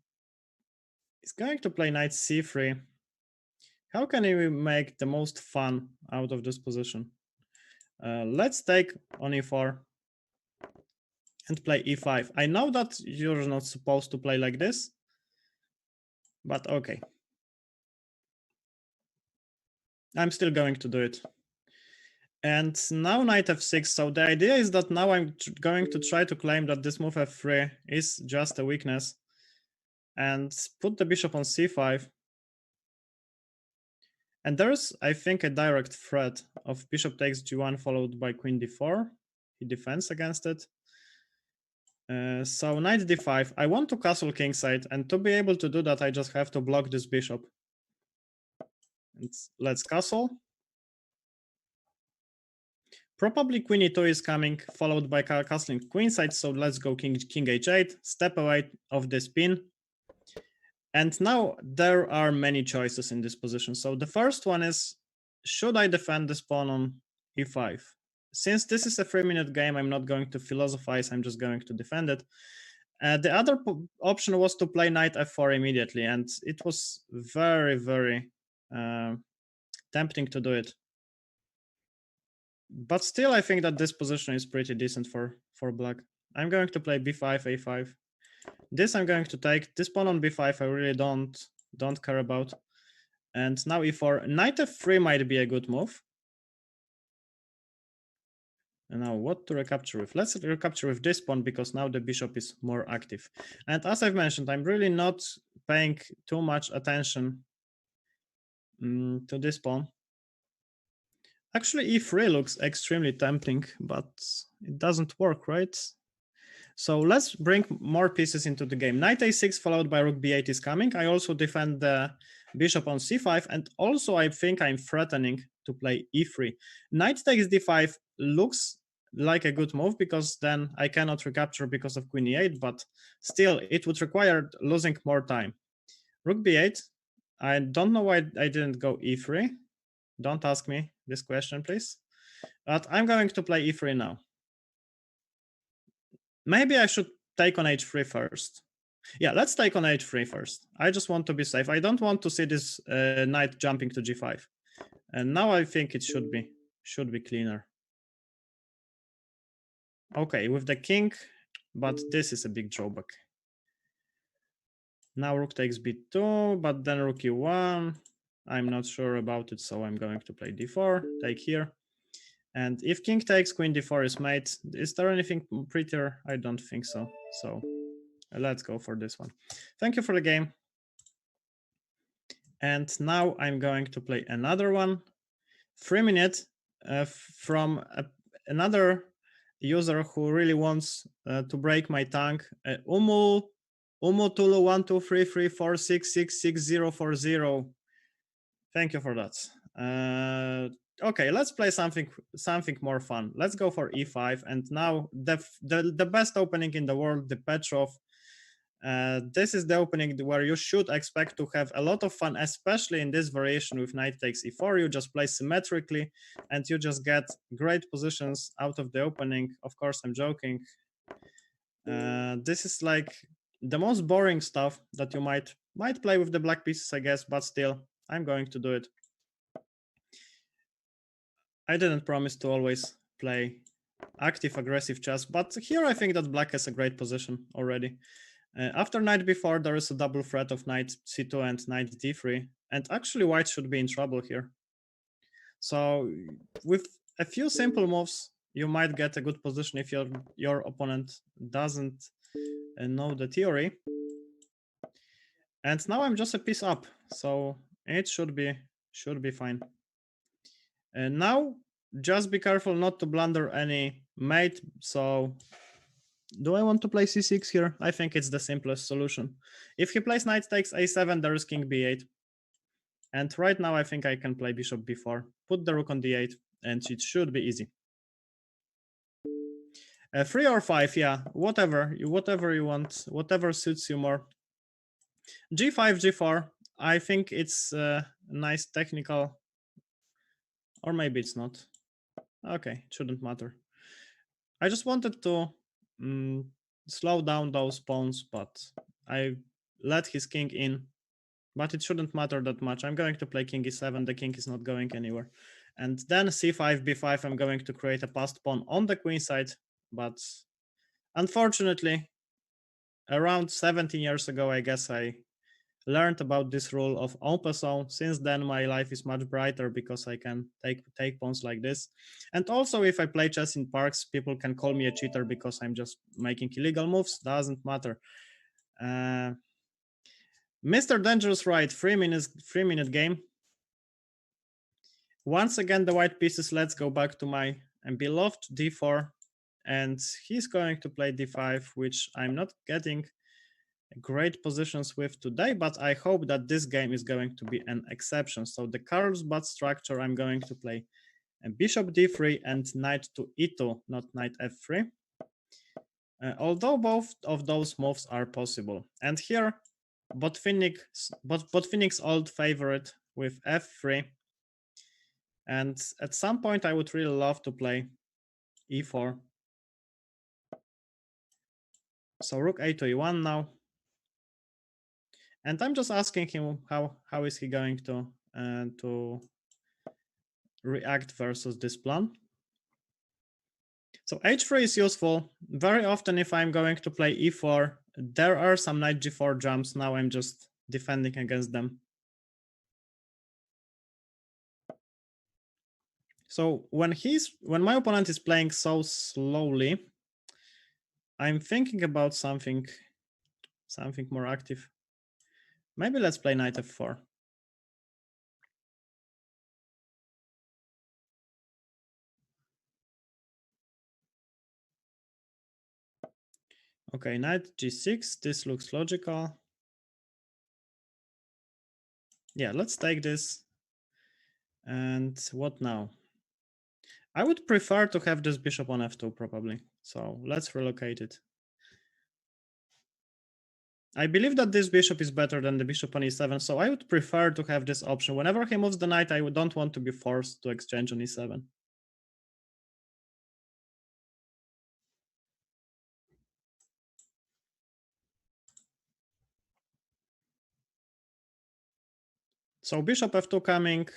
going to play knight c3. How can we make the most fun out of this position? Let's take on e4 and play e5. I know that you're not supposed to play like this, but okay. I'm still going to do it. And now knight f6. So the idea is that now I'm going to try to claim that this move f3 is just a weakness and put the bishop on c5. And there's, I think, a direct threat of bishop takes g1 followed by queen d4. He defends against it. So knight d5. I want to castle kingside, and to be able to do that, I just have to block this bishop. And let's castle. Probably queen e2 is coming, followed by castling queenside. So let's go king h8, step away of this pin. And now there are many choices in this position. So the first one is, should I defend this pawn on e5? Since this is a 3-minute game, I'm not going to philosophize, I'm just going to defend it. The other option was to play knight f4 immediately, and it was very, very tempting to do it. But still, I think that this position is pretty decent for black. I'm going to play b5, a5. This I'm going to take. This pawn on b5 I really don't care about. And now e4. Knight f3 might be a good move. And now what to recapture with? Let's recapture with this pawn because now the bishop is more active. And as I've mentioned, I'm really not paying too much attention to this pawn. Actually, e3 looks extremely tempting, but it doesn't work, right? So let's bring more pieces into the game. Knight a6 followed by rook b8 is coming. I also defend the bishop on c5, and also I think I'm threatening to play e3. Knight takes d5 looks like a good move because then I cannot recapture because of queen e8, but still it would require losing more time. Rook b8. I don't know why I didn't go e3. Don't ask me this question, please. But I'm going to play e3 now. Maybe I should take on h3 first. Yeah, let's take on h3 first. I just want to be safe. I don't want to see this knight jumping to g5. And now I think it should be cleaner. Okay, with the king, but this is a big drawback. Now rook takes b2, but then rook e1. I'm not sure about it, so I'm going to play d4, take here. And if king takes, queen d4 is mate. Is there anything prettier? I don't think so. So let's go for this one. Thank you for the game. And now I'm going to play another one. 3 minutes from another user who really wants to break my tongue. Tulu 12334666040. Thank you for that. Okay, let's play something more fun. Let's go for e5, and now the best opening in the world, the Petrov. This is the opening where you should expect to have a lot of fun, especially in this variation with knight takes e4. You just play symmetrically, and you just get great positions out of the opening. Of course, I'm joking. This is like the most boring stuff that you might play with the black pieces, I guess, but still, I'm going to do it. I didn't promise to always play active, aggressive chess, but here I think that black has a great position already. After knight b4, there is a double threat of knight c2 and knight d3, and actually white should be in trouble here. So with a few simple moves, you might get a good position if your opponent doesn't know the theory. And now I'm just a piece up, so It should be fine. And now, just be careful not to blunder any mate. So, do I want to play c6 here? I think it's the simplest solution. If he plays knight takes a7, there is king b8. And right now, I think I can play bishop b4, put the rook on d8, and it should be easy. 3 or 5, yeah, whatever you want, whatever suits you more. g5, g4, I think it's a nice technical, or maybe it's not. Okay, it shouldn't matter. I just wanted to slow down those pawns, but I let his king in, but it shouldn't matter that much. I'm going to play king e7, the king is not going anywhere. And then c5, b5, I'm going to create a passed pawn on the queen side, but unfortunately, around 17 years ago, I guess I learned about this rule of en passant. Since then, my life is much brighter because I can take pawns like this. And also, if I play chess in parks, people can call me a cheater because I'm just making illegal moves. Doesn't matter. Mr. Dangerous Right, 3-minute game. Once again, the white pieces. Let's go back to my beloved d4. And he's going to play d5, which I'm not getting great positions with today, but I hope that this game is going to be an exception. So the Carlsbad structure, I'm going to play bishop d3 and knight to e2, not knight f3. Although both of those moves are possible. And here, Botvinnik's old favorite with f3. And at some point, I would really love to play e4. So rook a to e1 now. And I'm just asking him how is he going to react versus this plan. So h3 is useful. Very often if I'm going to play e4, there are some knight g4 jumps. Now I'm just defending against them. So when my opponent is playing so slowly, I'm thinking about something more active. Maybe let's play knight f4. Okay, knight g6, this looks logical. Yeah, let's take this. And what now? I would prefer to have this bishop on f2 probably. So let's relocate it. I believe that this bishop is better than the bishop on e7, so I would prefer to have this option. Whenever he moves the knight, I don't want to be forced to exchange on e7. So bishop f2 coming.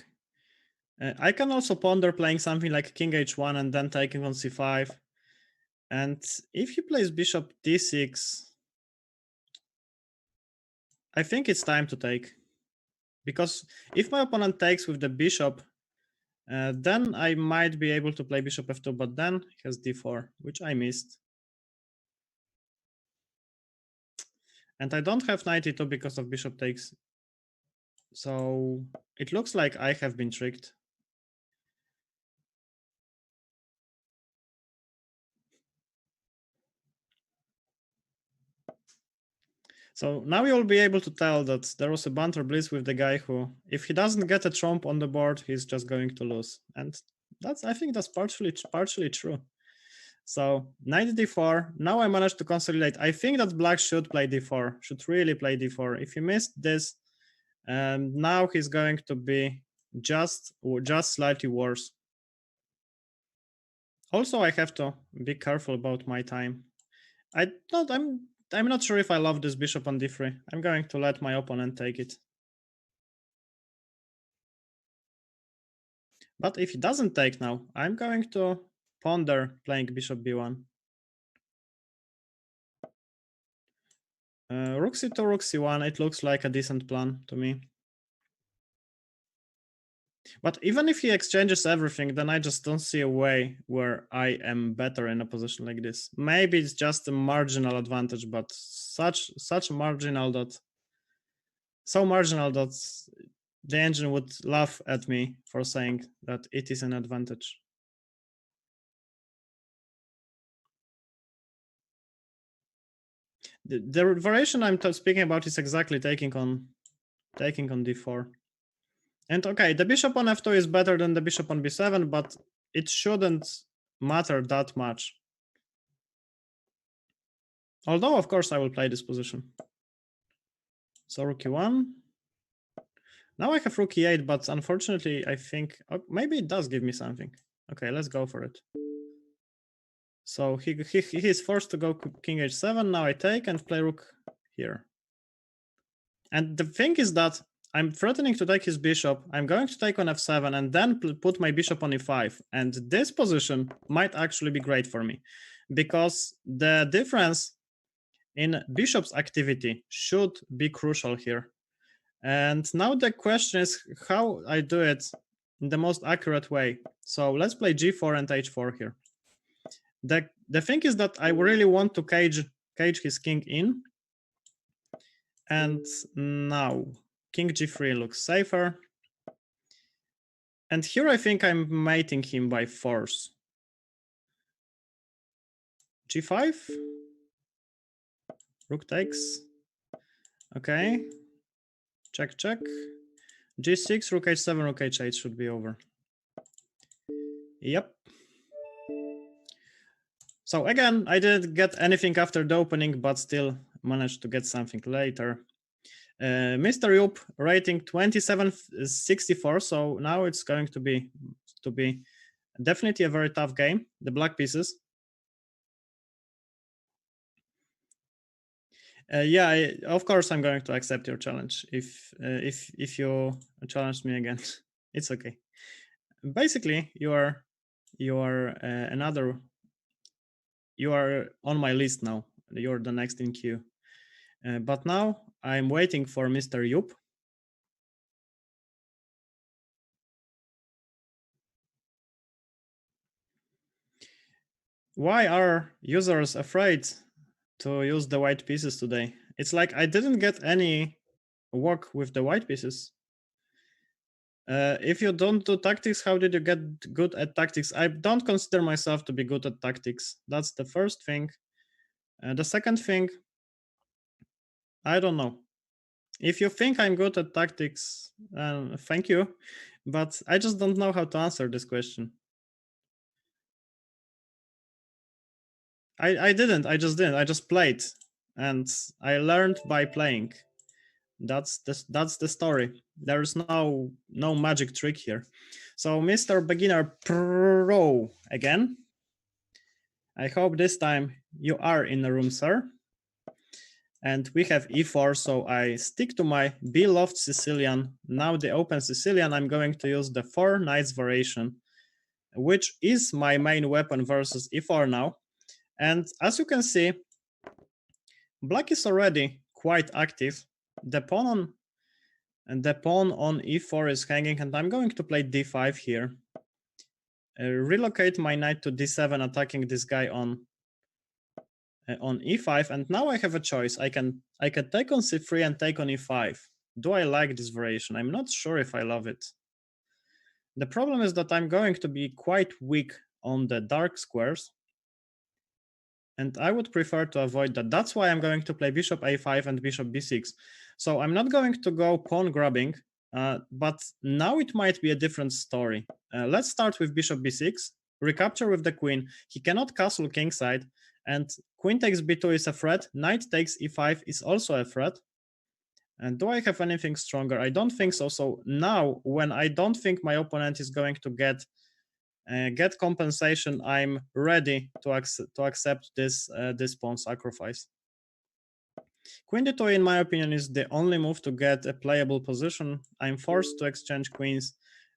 I can also ponder playing something like king h1 and then taking on c5. And if he plays bishop d6, I think it's time to take. Because if my opponent takes with the bishop, then I might be able to play bishop f2, but then he has d4, which I missed. And I don't have knight e2 because of bishop takes. So it looks like I have been tricked. So now you'll be able to tell that there was a Banter Blitz with the guy who, if he doesn't get a trump on the board, he's just going to lose. And I think that's partially true. So knight d4, now I managed to consolidate. I think that black should play d4, should really play d4. If he missed this, now he's going to be just slightly worse. Also, I have to be careful about my time. I'm not sure if I love this bishop on d3. I'm going to let my opponent take it. But if he doesn't take now, I'm going to ponder playing bishop b1. Rook c2, rook c1, it looks like a decent plan to me. But even if he exchanges everything, then I just don't see a way where I am better in a position like this. Maybe it's just a marginal advantage, but such marginal that the engine would laugh at me for saying that it is an advantage. The variation I'm speaking about is exactly taking on d4. And okay, the bishop on f2 is better than the bishop on b7, but it shouldn't matter that much. Although, of course, I will play this position. So rook e1. Now I have rook e8, but unfortunately, I think maybe it does give me something. Okay, let's go for it. So he is forced to go king h7. Now I take and play rook here. And the thing is that I'm threatening to take his bishop. I'm going to take on f7 and then put my bishop on e5. And this position might actually be great for me because the difference in bishop's activity should be crucial here. And now the question is how I do it in the most accurate way. So let's play g4 and h4 here. The thing is that I really want to cage his king in. And now king g3 looks safer. And here I think I'm mating him by force. g5. Rook takes. Okay. Check, check. g6, rook h7, rook h8 should be over. Yep. So again, I didn't get anything after the opening, but still managed to get something later. Mr. Yup rating 2764, so now it's going to be definitely a very tough game. The black pieces. Yeah, of course I'm going to accept your challenge if you challenge me again. It's okay. Basically, you are on my list now. You're the next in queue. But now I'm waiting for Mr. Yup. Why are users afraid to use the white pieces today? It's like I didn't get any work with the white pieces. If you don't do tactics, how did you get good at tactics? I don't consider myself to be good at tactics. That's the first thing. The second thing, I don't know. If you think I'm good at tactics, thank you. But I just don't know how to answer this question. I didn't. I just didn't. I just played. And I learned by playing. That's the story. There is no magic trick here. So Mr. Beginner Pro again. I hope this time you are in the room, sir. And we have e4, so I stick to my beloved Sicilian. Now the open Sicilian, I'm going to use the 4 knights variation, which is my main weapon versus e4 now. And as you can see, black is already quite active. The pawn on e4 is hanging, and I'm going to play d5 here. Relocate my knight to d7, attacking this guy on e5, and now I have a choice. I can take on c3 and take on e5. Do I like this variation? I'm not sure if I love it. The problem is that I'm going to be quite weak on the dark squares, and I would prefer to avoid that. That's why I'm going to play bishop a5 and bishop b6. So I'm not going to go pawn grabbing, but now it might be a different story. Let's start with bishop b6, recapture with the queen. He cannot castle kingside, and queen takes b2 is a threat. Knight takes e5 is also a threat. And do I have anything stronger? I don't think so. So now, when I don't think my opponent is going to get compensation, I'm ready to accept this pawn sacrifice. Queen d2, in my opinion, is the only move to get a playable position. I'm forced to exchange queens,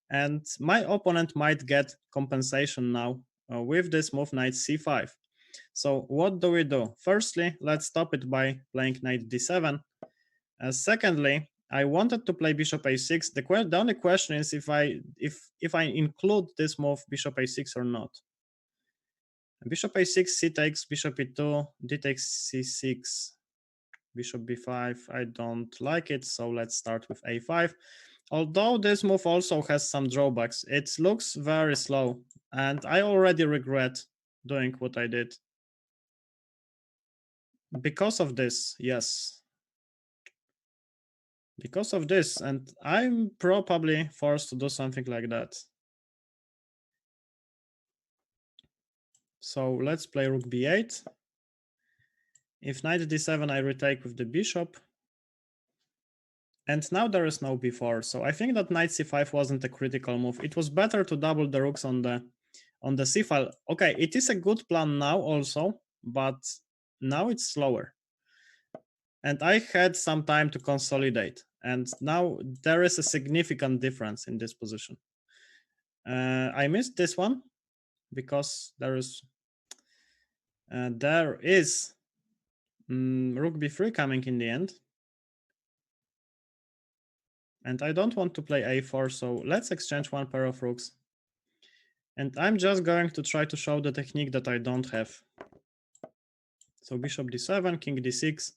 and my opponent might get compensation now with this move, knight c5. So what do we do? Firstly, let's stop it by playing knight d7. Secondly, I wanted to play bishop a6. The only question is if I include this move bishop a6 or not. Bishop a6, c takes, bishop e2, d takes c6, bishop b5. I don't like it, so let's start with a5. Although this move also has some drawbacks, it looks very slow, and I already regret doing what I did. Because of this, yes. Because of this, and I'm probably forced to do something like that. So let's play rook b8. If knight d7, I retake with the bishop. And now there is no b4, so I think that knight c5 wasn't a critical move. It was better to double the rooks on the c file. Okay, it is a good plan now also, but now it's slower. And I had some time to consolidate, and now there is a significant difference in this position. I missed this one because there is rook b3 coming in the end. And I don't want to play a4, so let's exchange one pair of rooks. And I'm just going to try to show the technique that I don't have. So bishop d7, king d6.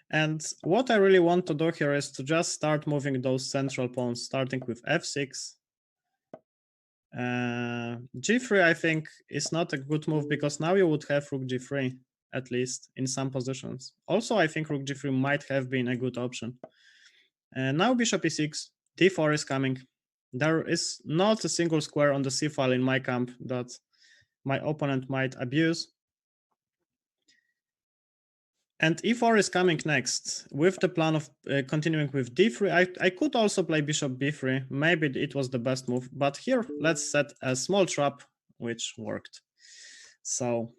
And what I really want to do here is to just start moving those central pawns, starting with f6. G3, I think, is not a good move because now you would have rook g3, at least in some positions. Also, I think rook g3 might have been a good option. Now bishop e6, d4 is coming. There is not a single square on the c file in my camp that my opponent might abuse. And e4 is coming next with the plan of continuing with d3. I could also play bishop b3. Maybe it was the best move, but here let's set a small trap which worked. So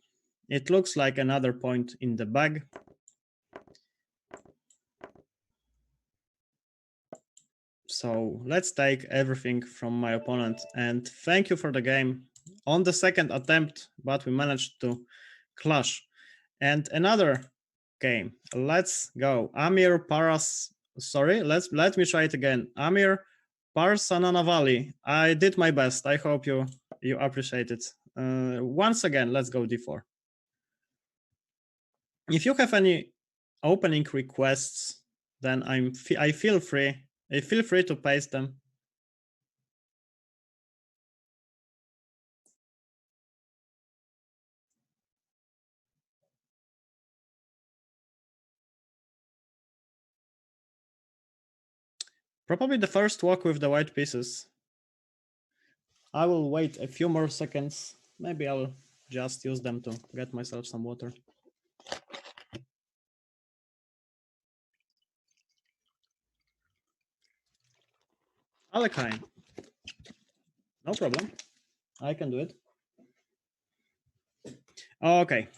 it looks like another point in the bag. So let's take everything from my opponent, and thank you for the game on the second attempt, but we managed to clash. And another game, let's go. Amir Paras, sorry, let me try it again. Amir Parsananavali. I did my best. I hope you appreciate it. Once again, let's go d4. If you have any opening requests, then I feel free to paste them. Probably the first walk with the white pieces. I will wait a few more seconds. Maybe I'll just use them to get myself some water. Alekhine. No problem. I can do it. Okay.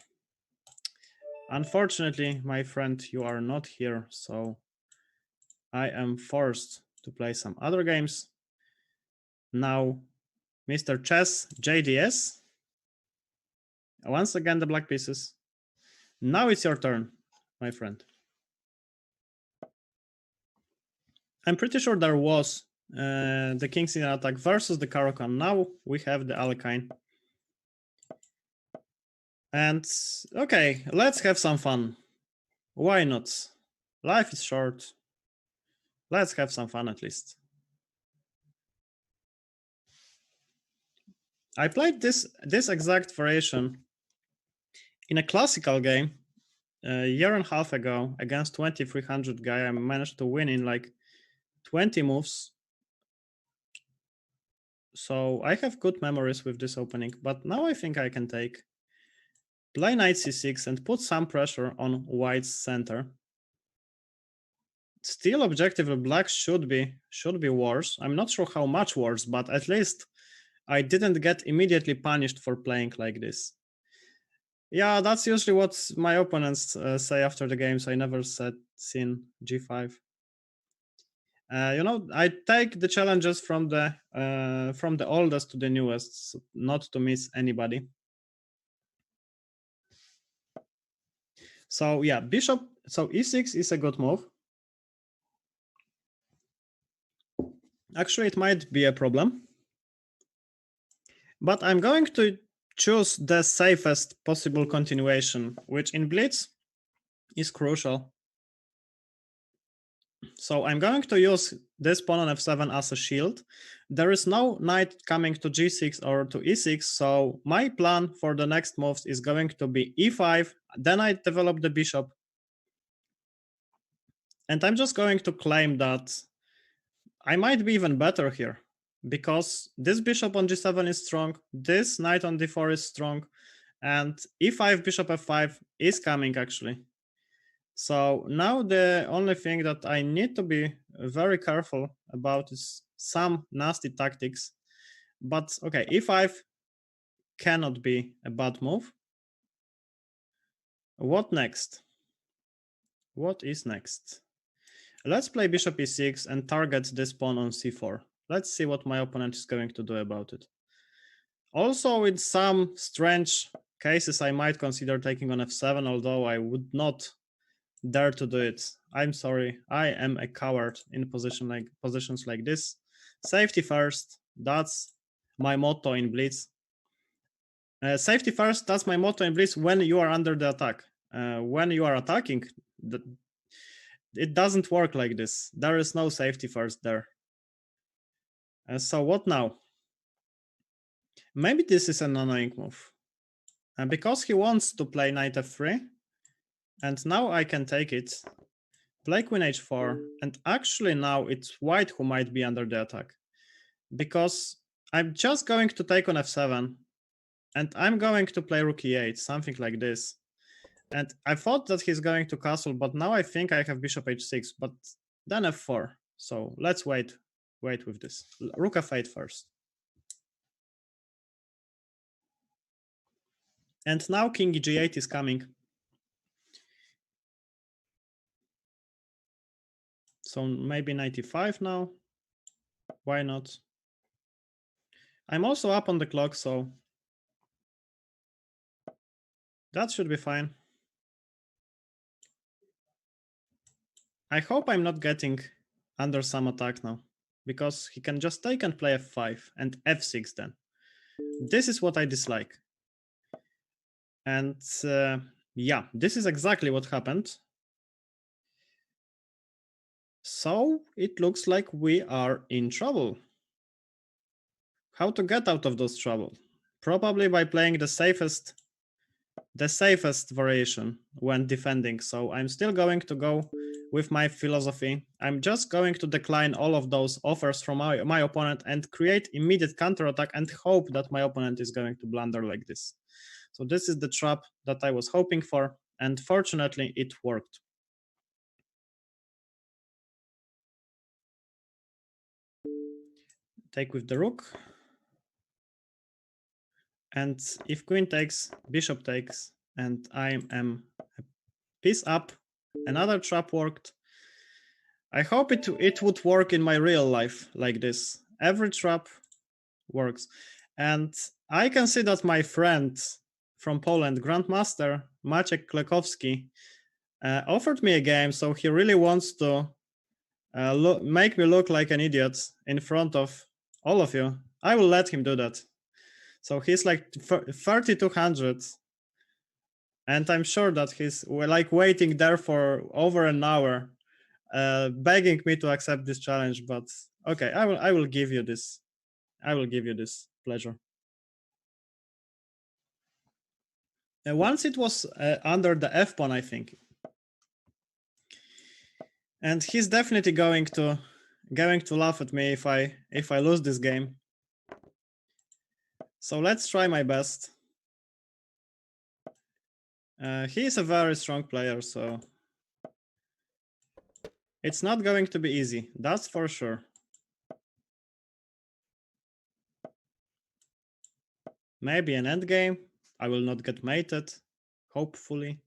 Unfortunately, my friend, you are not here, so I am forced to play some other games. Now, Mr. Chess JDS. Once again, the black pieces. Now it's your turn, my friend. I'm pretty sure there was the King's in attack versus the Caro-Kann. Now we have the Alekhine. And okay, let's have some fun. Why not? Life is short. Let's have some fun at least. I played this exact variation in a classical game a year and a half ago against 2300 guy. I managed to win in like 20 moves. So I have good memories with this opening, but now I think I can take play knight c6 and put some pressure on white's center. Still, objectively, black should be worse. I'm not sure how much worse, but at least I didn't get immediately punished for playing like this. Yeah, that's usually what my opponents say after the games. I never seen g5. You know, I take the challenges from the oldest to the newest, so not to miss anybody. So yeah, bishop. So e6 is a good move. Actually, it might be a problem, but I'm going to choose the safest possible continuation, which in Blitz is crucial. So I'm going to use this pawn on f7 as a shield. There is no knight coming to g6 or to e6, so my plan for the next moves is going to be e5, then I develop the bishop. And I'm just going to claim that I might be even better here, because this bishop on g7 is strong, this knight on d4 is strong, and e5, bishop f5 is coming actually. So now the only thing that I need to be very careful about is some nasty tactics. But okay, e5 cannot be a bad move. What next? What is next? Let's play bishop e6 and target this pawn on c4. Let's see what my opponent is going to do about it. Also, in some strange cases, I might consider taking on f7, although I would not dare to do it. I'm sorry, I am a coward in positions like this. Safety first, that's my motto in Blitz. Safety first, that's my motto in Blitz when you are under the attack. When you are attacking, it doesn't work like this. There is no safety first there. So what now? Maybe this is an annoying move. And because he wants to play knight f3, and now I can take it, play queen h4, and actually now it's white who might be under the attack. Because I'm just going to take on f7, and I'm going to play rook e8, something like this. And I thought that he's going to castle, but now I think I have bishop h6, but then f4. So let's wait with this. Rook f8 first. And now king g8 is coming. So maybe 95 now. Why not? I'm also up on the clock, so that should be fine. I hope I'm not getting under some attack now, because he can just take and play f5 and f6 then. This is what I dislike. And yeah, this is exactly what happened. So it looks like we are in trouble. How to get out of those trouble? Probably by playing the safest variation when defending. So I'm still going to go with my philosophy. I'm just going to decline all of those offers from my opponent and create immediate counterattack and hope that my opponent is going to blunder like this. So this is the trap that I was hoping for, and fortunately it worked. Take with the rook. And if queen takes, bishop takes, and I am a piece up, another trap worked. I hope it would work in my real life like this. Every trap works. And I can see that my friend from Poland, Grandmaster Maciek Klakowski, offered me a game, so he really wants to make me look like an idiot in front of all of you. I will let him do that. So he's like 3,200, and I'm sure that he's like waiting there for over an hour, begging me to accept this challenge. But okay, I will give you this. I will give you this pleasure. Once it was under the f pawn, I think, and he's definitely going to laugh at me if I lose this game. So let's try my best. He is a very strong player, so it's not going to be easy, that's for sure. Maybe an endgame. I will not get mated, hopefully.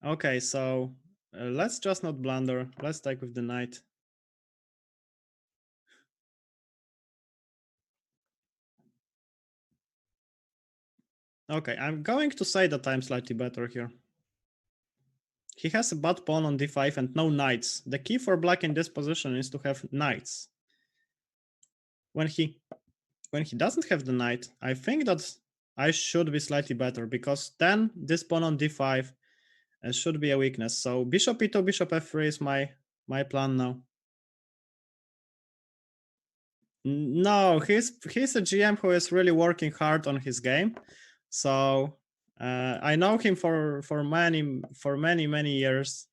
Okay, so let's just not blunder. Let's take with the knight. Okay, I'm going to say that I'm slightly better here. He has a bad pawn on d5 and no knights. The key for black in this position is to have knights. When he doesn't have the knight, I think that I should be slightly better, because then this pawn on d5 should be a weakness. So bishop e2, bishop f3 is my my plan now. No, he's a GM who is really working hard on his game. So I know him for many years.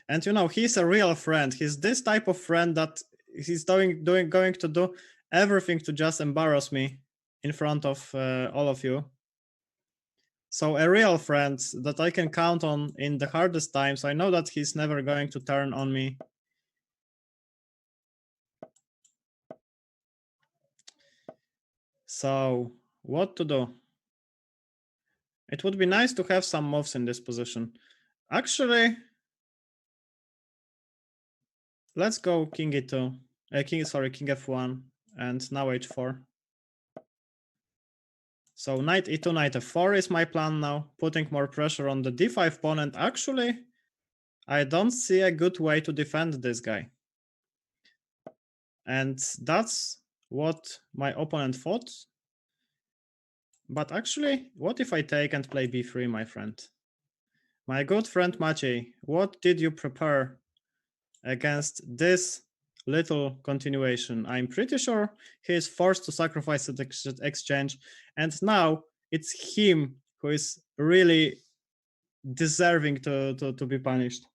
And you know, he's a real friend. He's this type of friend that he's going to do everything to just embarrass me in front of all of you. So a real friend that I can count on in the hardest times. I know that he's never going to turn on me. So what to do? It would be nice to have some moves in this position. Actually, let's go king e2, king f1, and now h4. So knight e2, knight f4 is my plan now, putting more pressure on the d5 pawn. And actually, I don't see a good way to defend this guy. And that's what my opponent thought. But actually, what if I take and play b3, my friend? My good friend Maciej, what did you prepare against this little continuation? I'm pretty sure he is forced to sacrifice the exchange, and now it's him who is really deserving to be punished.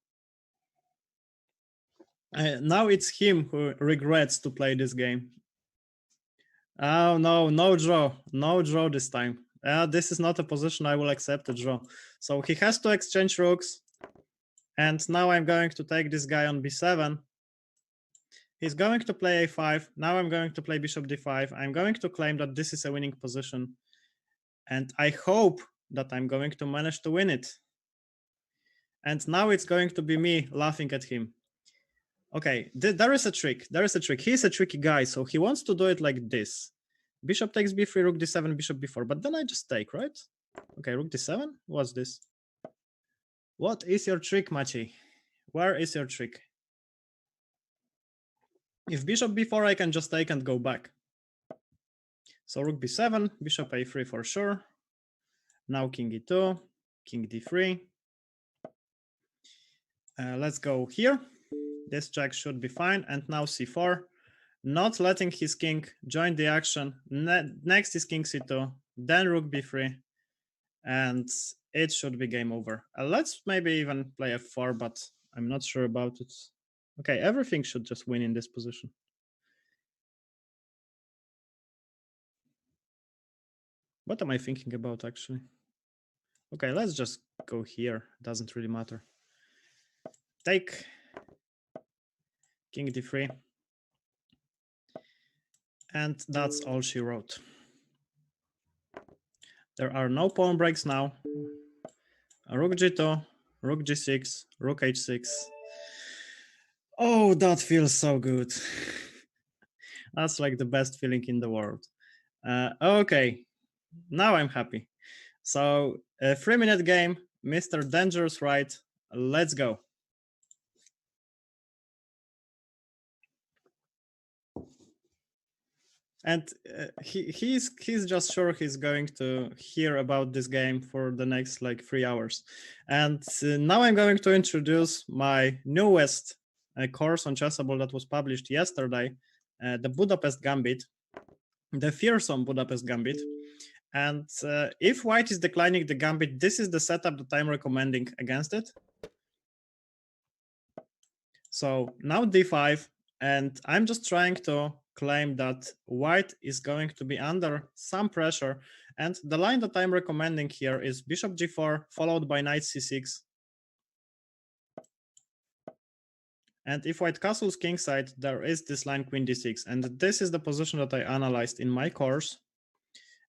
Now it's him who regrets to play this game. Oh no, no draw this time. This is not a position I will accept a draw. So he has to exchange rooks. And now I'm going to take this guy on b7. He's going to play a5. Now I'm going to play bishop d5. I'm going to claim that this is a winning position. And I hope that I'm going to manage to win it. And now it's going to be me laughing at him. Okay, there is a trick. There is a trick. He's a tricky guy, so he wants to do it like this. Bishop takes b3, rook d7, bishop b4. But then I just take, right? Okay, rook d7? What's this? What is your trick, Maciej? Where is your trick? If bishop b4, I can just take and go back. So rook b7, bishop a3 for sure. Now king e2, king d3. Let's go here. This check should be fine. And now c4, not letting his king join the action. Next is king c2, then rook b3, and it should be game over. Let's maybe even play f4, but I'm not sure about it. Okay, everything should just win in this position. What am I thinking about, actually? Okay, let's just go here. Doesn't really matter. Take king d3. And that's all she wrote. There are no pawn breaks now. Rook g2, rook g6, rook h6. Oh, that feels so good. That's like the best feeling in the world. Okay, now I'm happy. So a 3-minute game, Mr. Dangerous Right. Let's go. And he's just sure he's going to hear about this game for the next like 3 hours. And now I'm going to introduce my newest course on Chessable that was published yesterday, the Budapest Gambit, the fearsome Budapest Gambit. And if white is declining the gambit, this is the setup that I'm recommending against it. So now d5, and I'm just trying to claim that white is going to be under some pressure. And the line that I'm recommending here is bishop g4 followed by knight c6. And if white castles kingside, there is this line queen d6. And this is the position that I analyzed in my course.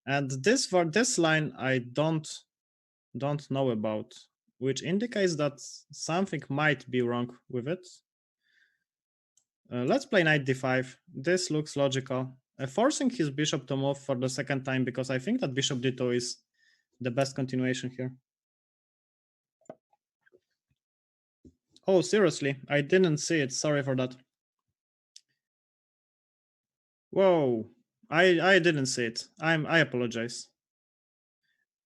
And this line I don't know about, which indicates that something might be wrong with it. Let's play knight d5. This looks logical. Forcing his bishop to move for the second time, because I think that bishop d2 is the best continuation here. Oh, seriously, I didn't see it. Sorry for that. Whoa, I didn't see it. I apologize.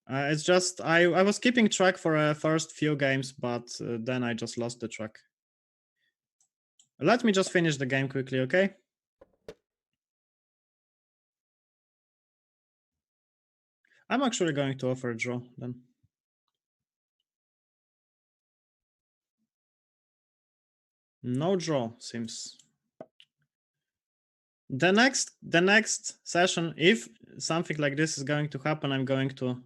It's just I was keeping track for the first few games, but then I just lost the track. Let me just finish the game quickly, okay? I'm actually going to offer a draw then. No draw seems. The next session, if something like this is going to happen, I'm going to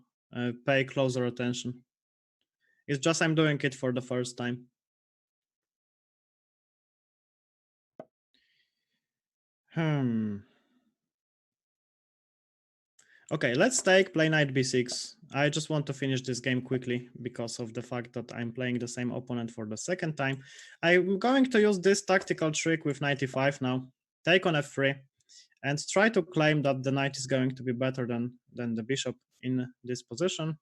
pay closer attention. It's just I'm doing it for the first time. Okay, let's take play knight b6. I just want to finish this game quickly because of the fact that I'm playing the same opponent for the second time. I'm going to use this tactical trick with knight e5 now. Take on f3 and try to claim that the knight is going to be better than the bishop in this position,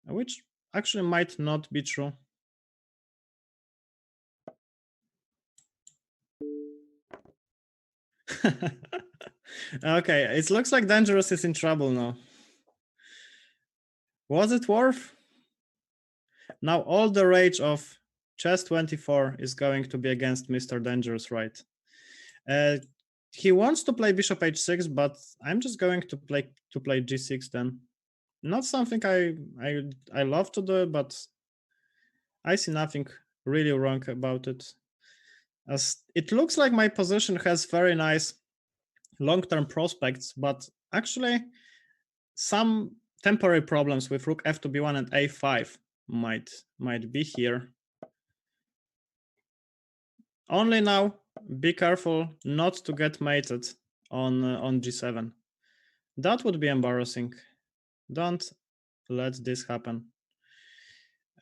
which actually might not be true. Okay, it looks like Dangerous is in trouble now. Was it worth? Now all the rage of Chess24 is going to be against Mr. Dangerous, right? He wants to play bishop h6, but I'm just going to play g6 then. Not something I love to do, but I see nothing really wrong about it. As it looks like my position has very nice long-term prospects, but actually some temporary problems with rook f to b1 and a5 might be here. Only now, be careful not to get mated on g7. That would be embarrassing. Don't let this happen.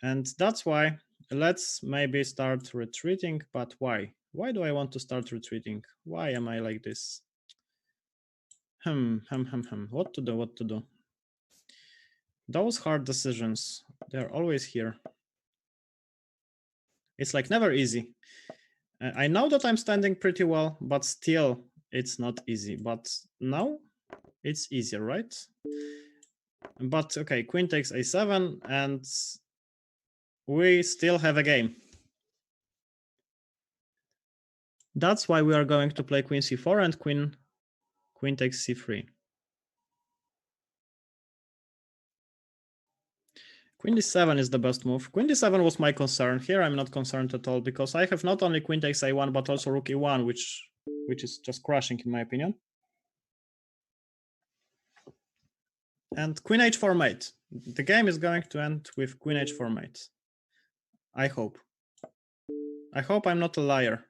And that's why let's maybe start retreating. But why? Why do I want to start retreating? Why am I like this? What to do? Those hard decisions, they're always here. It's like never easy. I know that I'm standing pretty well, but still it's not easy. But now it's easier, right? But okay, queen takes a7 and we still have a game. That's why we are going to play queen c4 and queen takes c3. Queen d7 is the best move. Queen d7 was my concern. Here I'm not concerned at all because I have not only queen takes a1 but also rook e1, which is just crushing in my opinion. And queen h4 mate. The game is going to end with queen h4 mate. I hope. I hope I'm not a liar.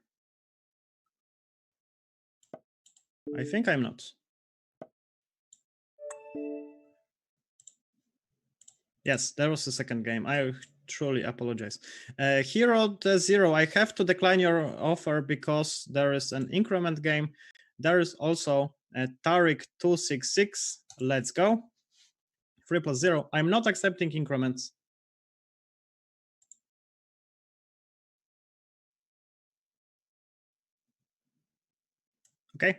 I think I'm not. Yes, there was a second game. I truly apologize. Hero 0, I have to decline your offer because there is an increment game. There is also a Tariq 266. Let's go. 3+0. I'm not accepting increments. Okay.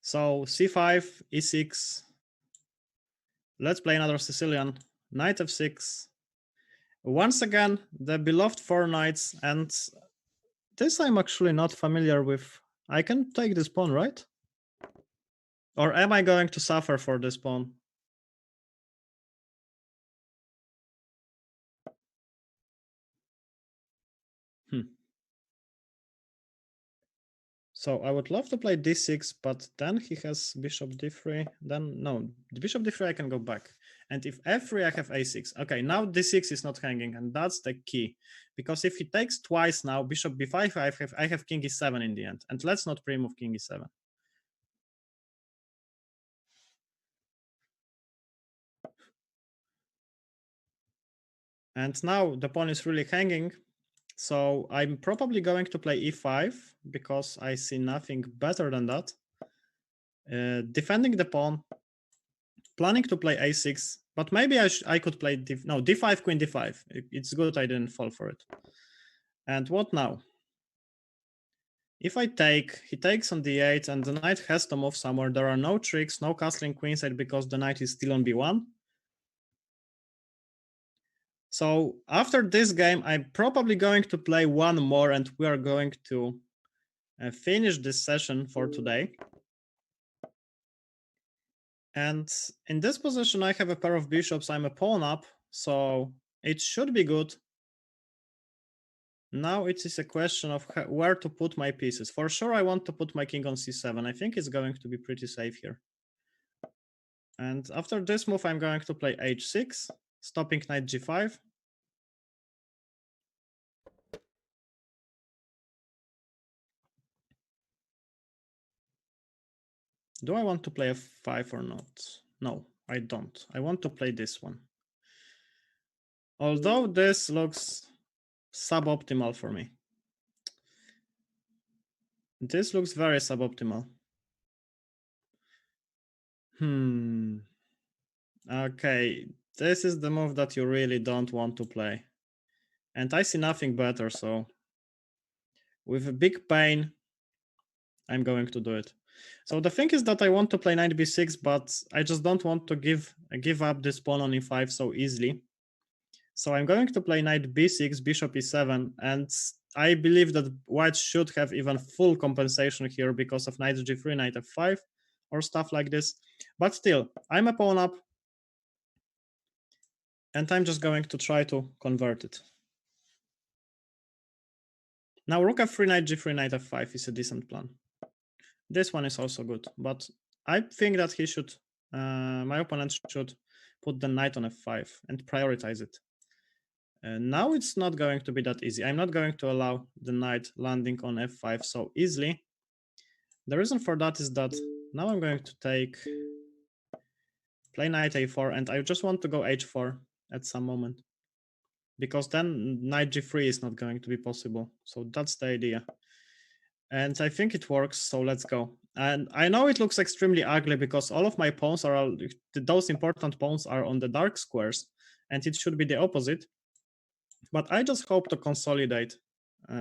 So c5, e6. Let's play another Sicilian. Knight f6. Once again, the beloved 4 knights, and this I'm actually not familiar with. I can take this pawn, right? Or am I going to suffer for this pawn? So I would love to play d6, but then he has bishop d3. Then no, the bishop d3 I can go back. And if f3, I have a6. Okay, now d6 is not hanging, and that's the key. Because if he takes twice now, bishop b5, I have king e7 in the end. And let's not pre-move king e7. And now the pawn is really hanging. So I'm probably going to play e5 because I see nothing better than that. Defending the pawn, planning to play a6, but maybe I could play d5, queen d5. It's good I didn't fall for it. And what now? If I take, he takes on d8 and the knight has to move somewhere. There are no tricks, no castling queenside because the knight is still on b1. So after this game, I'm probably going to play one more and we are going to finish this session for today. And in this position, I have a pair of bishops. I'm a pawn up, so it should be good. Now it is a question of where to put my pieces. For sure, I want to put my king on c7. I think it's going to be pretty safe here. And after this move, I'm going to play h6, stopping knight g5. Do I want to play f5 or not? No, I don't. I want to play this one. Although this looks suboptimal for me. This looks very suboptimal. Okay, this is the move that you really don't want to play. And I see nothing better, so with a big pain, I'm going to do it. So the thing is that I want to play knight b6, but I just don't want to give up this pawn on e5 so easily. So I'm going to play knight b6, bishop e7, and I believe that white should have even full compensation here because of knight g3, knight f5, or stuff like this. But still, I'm a pawn up, and I'm just going to try to convert it. Now rook f3, knight g3, knight f5 is a decent plan. This one is also good, but I think that he should, my opponent should put the knight on f5 and prioritize it. Now it's not going to be that easy. I'm not going to allow the knight landing on f5 so easily. The reason for that is that now I'm going to play knight a4, and I just want to go h4 at some moment, because then knight g3 is not going to be possible. So that's the idea. And I think it works, so let's go. And I know it looks extremely ugly because all of my pawns are, those important pawns are on the dark squares, and it should be the opposite. But I just hope to consolidate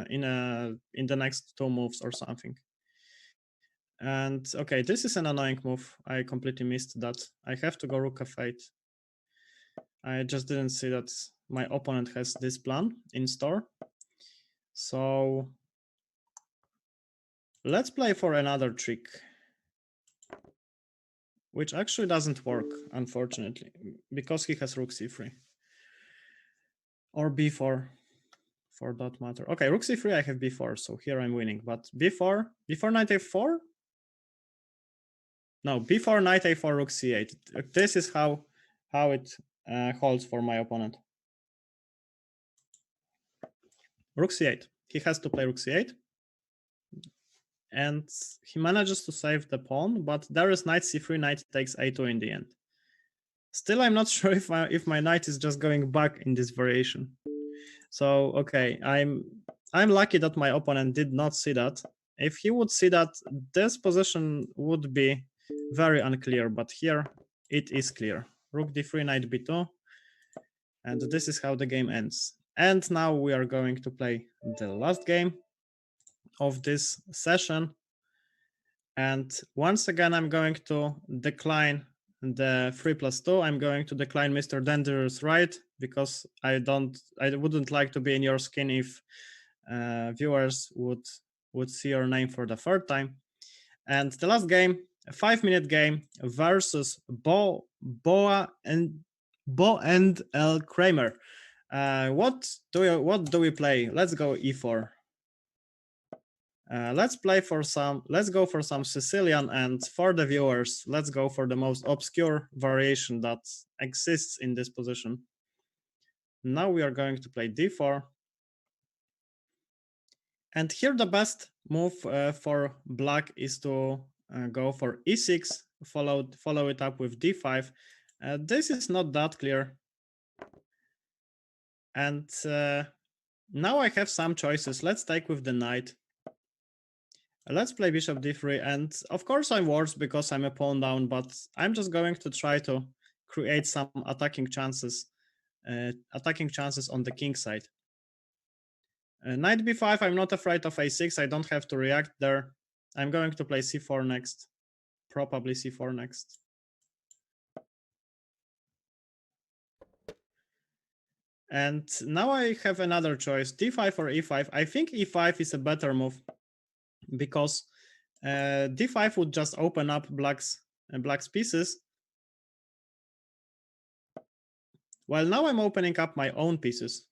in the next two moves or something. And okay, this is an annoying move. I completely missed that. I have to go rook f8. I just didn't see that my opponent has this plan in store. So let's play for another trick, which actually doesn't work, unfortunately, because he has rook c3. Or b4, for that matter. Okay, rook c3, I have b4, so here I'm winning. But b4 knight a4? No, b4 knight a4, rook c8. This is how it holds for my opponent. Rook c8. He has to play rook c8. And he manages to save the pawn, but there is knight c3, knight takes a2 in the end. Still, I'm not sure if my knight is just going back in this variation. So okay, I'm lucky that my opponent did not see that. If he would see that, this position would be very unclear, but here it is clear. Rook d3, knight b2, and this is how the game ends. And now we are going to play the last game of this session. And once again, I'm going to decline the 3+2. I'm going to decline Mr. Dangerous Right, because I wouldn't like to be in your skin if viewers would see your name for the third time. And the last game, a 5-minute game versus Bo and L. Kramer. What do we play? Let's go e4. Let's go for some Sicilian, and for the viewers, let's go for the most obscure variation that exists in this position. Now we are going to play d4. And here the best move for black is to go for e6, follow it up with d5. This is not that clear. And now I have some choices. Let's take with the knight. Let's play bishop d3, and of course I'm worse because I'm a pawn down, but I'm just going to try to create some attacking chances on the king side. Knight b5, I'm not afraid of a6. I don't have to react there. I'm going to play c4 next. Probably c4 next. And now I have another choice, d5 or e5. I think e5 is a better move because d5 would just open up black's pieces. Well, now I'm opening up my own pieces.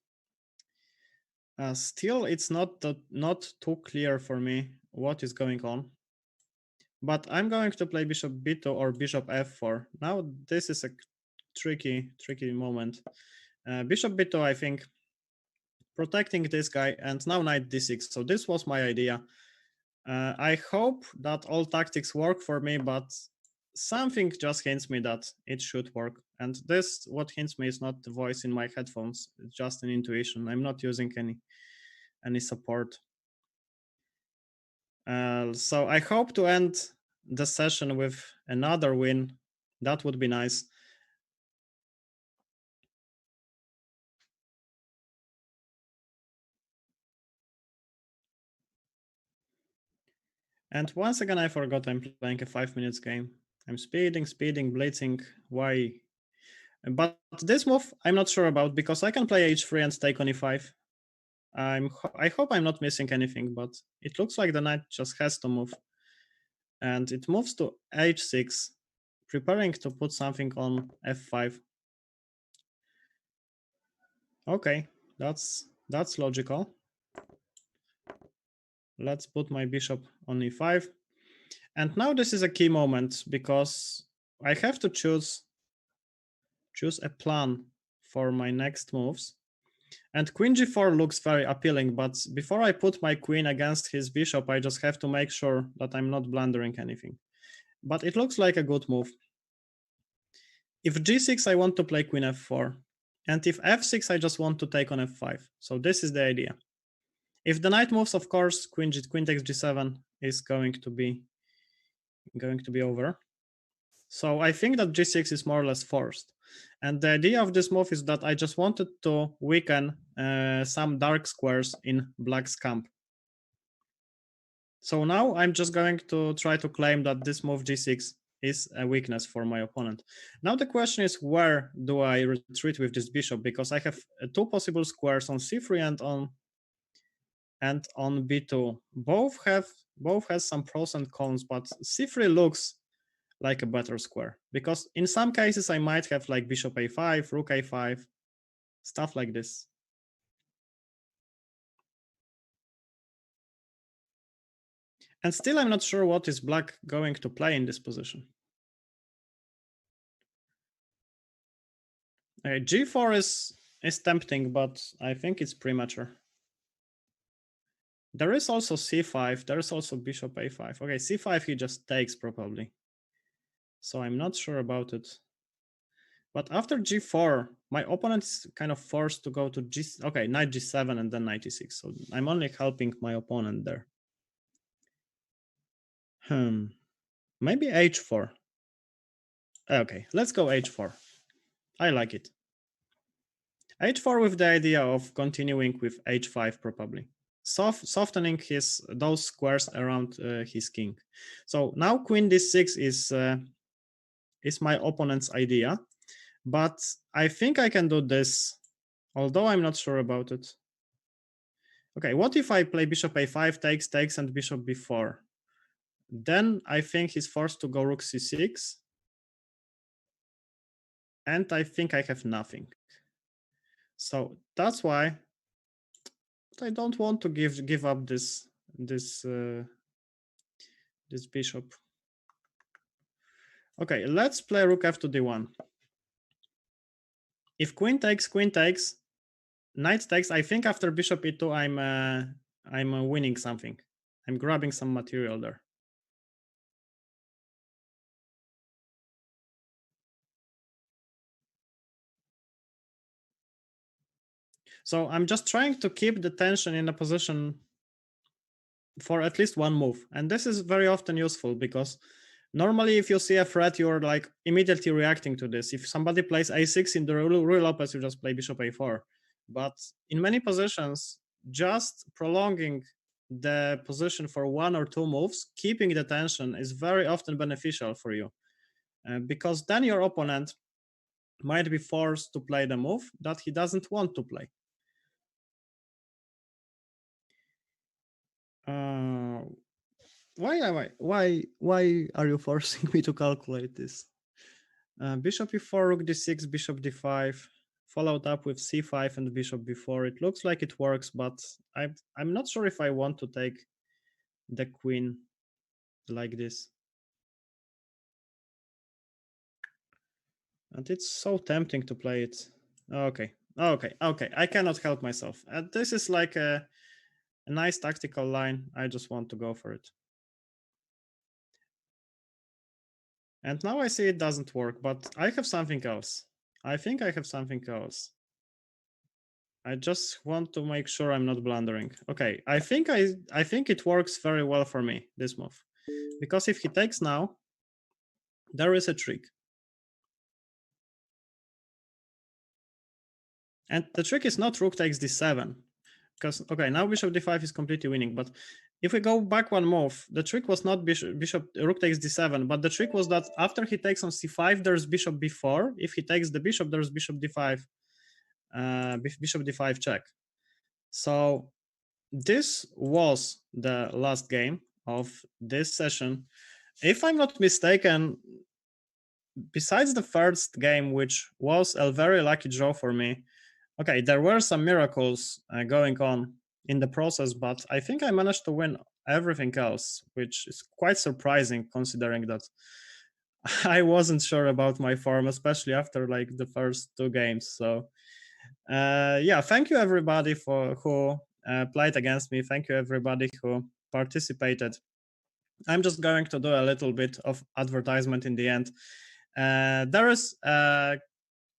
Still, it's not too clear for me what is going on. But I'm going to play bishop b2 or bishop f4. Now this is a tricky moment. Bishop b2, I think, protecting this guy, and now knight d6. So this was my idea. I hope that all tactics work for me, but something just hints me that it should work. And this, what hints me, is not the voice in my headphones. It's just an intuition. I'm not using any support. So I hope to end the session with another win. That would be nice. And once again, I forgot I'm playing a 5 minutes game. I'm speeding, blitzing. Why? But this move, I'm not sure about because I can play h3 and take on e5. I hope I'm not missing anything, but it looks like the knight just has to move. And it moves to h6, preparing to put something on f5. Okay, that's logical. Let's put my bishop on e5. And now this is a key moment because I have to choose a plan for my next moves. And queen g4 looks very appealing, but before I put my queen against his bishop, I just have to make sure that I'm not blundering anything. But it looks like a good move. If g6, I want to play queen f4. And if f6, I just want to take on f5. So this is the idea. If the knight moves, of course, queen takes g7 is going to be over. So I think that g6 is more or less forced. And the idea of this move is that I just wanted to weaken some dark squares in black's camp. So now I'm just going to try to claim that this move g6 is a weakness for my opponent. Now the question is, where do I retreat with this bishop? Because I have two possible squares on c3 and on b2. Both has some pros and cons, but c3 looks like a better square, because in some cases I might have like bishop a5, rook a5, stuff like this. And still I'm not sure what is black going to play in this position. g4 is tempting, but I think it's premature. There is also c5, there is also bishop a5. Okay, c5 he just takes probably. So I'm not sure about it. But after g4, my opponent's kind of forced to go to knight g7 and then knight e6. So I'm only helping my opponent there. Maybe h4. Okay, let's go h4. I like it. h4 with the idea of continuing with h5 probably. Softening those squares around his king. So now queen d6 is my opponent's idea, but I think I can do this, although I'm not sure about it. Okay, what if I play bishop a5, takes, and bishop b4? Then I think he's forced to go rook c6, and I think I have nothing. So that's why I don't want to give up this bishop. Okay, let's play rook f to d1. If queen takes, knight takes, I think after bishop e2 I'm winning something. I'm grabbing some material there. So I'm just trying to keep the tension in a position for at least one move. And this is very often useful because normally if you see a threat, you're like immediately reacting to this. If somebody plays a6 in the real Opus, you just play bishop a4. But in many positions, just prolonging the position for 1 or 2 moves, keeping the tension, is very often beneficial for you, because then your opponent might be forced to play the move that he doesn't want to play. Why are you forcing me to calculate this? Bishop e4, rook d6, bishop d5, followed up with c5 and bishop b4. It looks like it works, but I'm not sure if I want to take the queen like this. And it's so tempting to play it. Okay. I cannot help myself. This is like a nice tactical line. I just want to go for it. And now I see it doesn't work, but I have something else. I think I have something else. I just want to make sure I'm not blundering. Okay, I think it works very well for me, this move. Because if he takes now, there is a trick. And the trick is not rook takes d7. Because, okay, now bishop d5 is completely winning. But if we go back one move, the trick was not rook takes d7, but the trick was that after he takes on c5, there's bishop b4. If he takes the bishop, there's bishop d5, bishop d5 check. So this was the last game of this session. If I'm not mistaken, besides the first game, which was a very lucky draw for me, okay, there were some miracles going on in the process, but I think I managed to win everything else, which is quite surprising considering that I wasn't sure about my form, especially after like the first 2 games. So yeah, thank you everybody who played against me. Thank you everybody who participated. I'm just going to do a little bit of advertisement in the end. There is a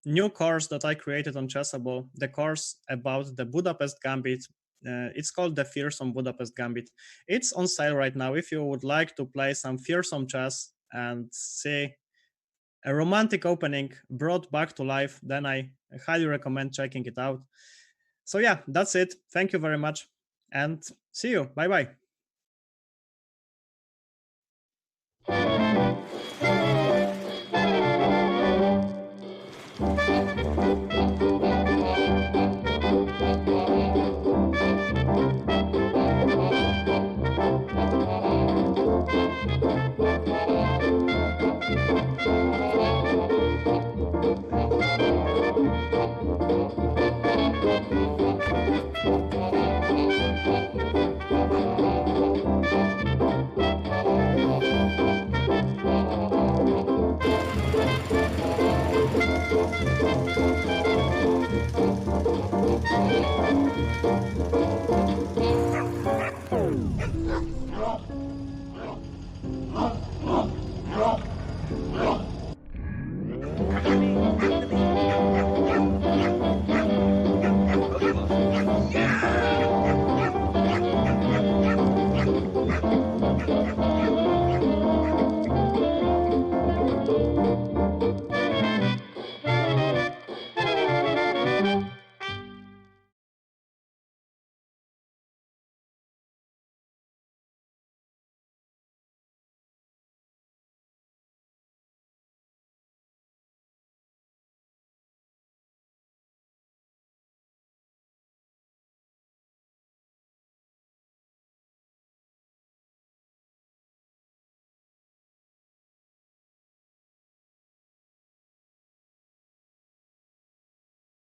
new course that I created on Chessable, the course about the Budapest Gambit. It's called the Fearsome Budapest Gambit. It's on sale right now. If you would like to play some fearsome chess and see a romantic opening brought back to life, then I highly recommend checking it out. So yeah, that's it. Thank you very much and see you. Bye-bye.